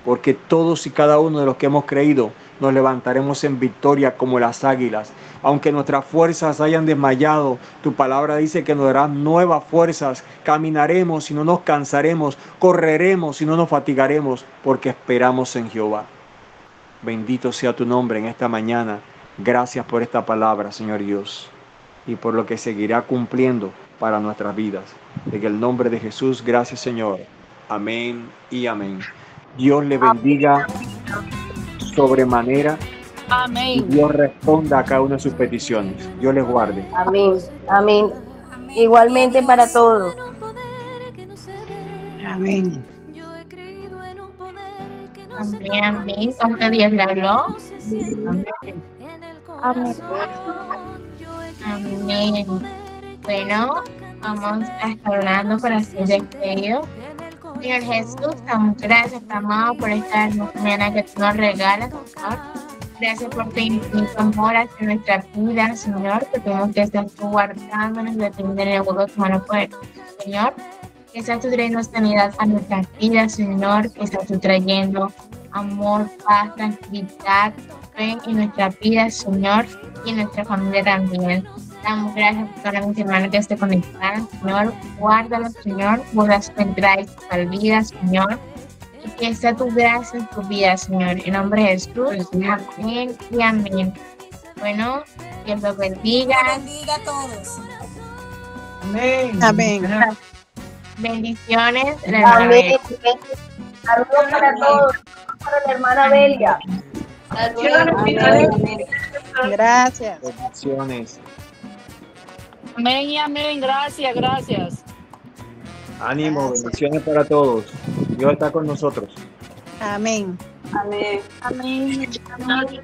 porque todos y cada uno de los que hemos creído nos levantaremos en victoria como las águilas. Aunque nuestras fuerzas hayan desmayado, tu palabra dice que nos darás nuevas fuerzas. Caminaremos y no nos cansaremos, correremos y no nos fatigaremos, porque esperamos en Jehová. Bendito sea tu nombre en esta mañana. Gracias por esta palabra, Señor Dios, y por lo que seguirá cumpliendo para nuestras vidas. En el nombre de Jesús, gracias, Señor. Amén y amén. Dios le bendiga sobremanera. Amén. Y Dios responda a cada una de sus peticiones. Dios les guarde. Amén. Amén. Igualmente para todos. Amén. Amén, amén. Aunque Dios le habló. Amén. Amén. Amén. Bueno, vamos a estar orando para ser despedidos. Señor Jesús, damos gracias, amado, por esta mañana que tú nos regalas, Señor. Gracias por tu infinito amor hacia nuestra vida, Señor, que tenemos que estar tú guardándonos de tener el hueco que no puede, Señor. Que estás tú trayendo sanidad a nuestras vidas, Señor, que estás tú trayendo amor, paz, tranquilidad, fe en nuestra vida, Señor, y en nuestra familia también. Damos gracias por todas mis hermanas que esté conectadas, Señor. Guárdalos, Señor, guarda su entrada y su salida, Señor. Y que sea tu gracia en tu vida, Señor. En nombre de Jesús, amén y amén. Bueno, Dios los bendiga. Bendiga a todos. Amén. Amén. Bendiciones. La hermana Amén. Belia. Saludos para todos. Para la hermana Belia. Gracias. Bendiciones. Amén y amén. Gracias, gracias. Ánimo, bendiciones para todos. Dios está con nosotros. Amén. Amén. Amén. Amén.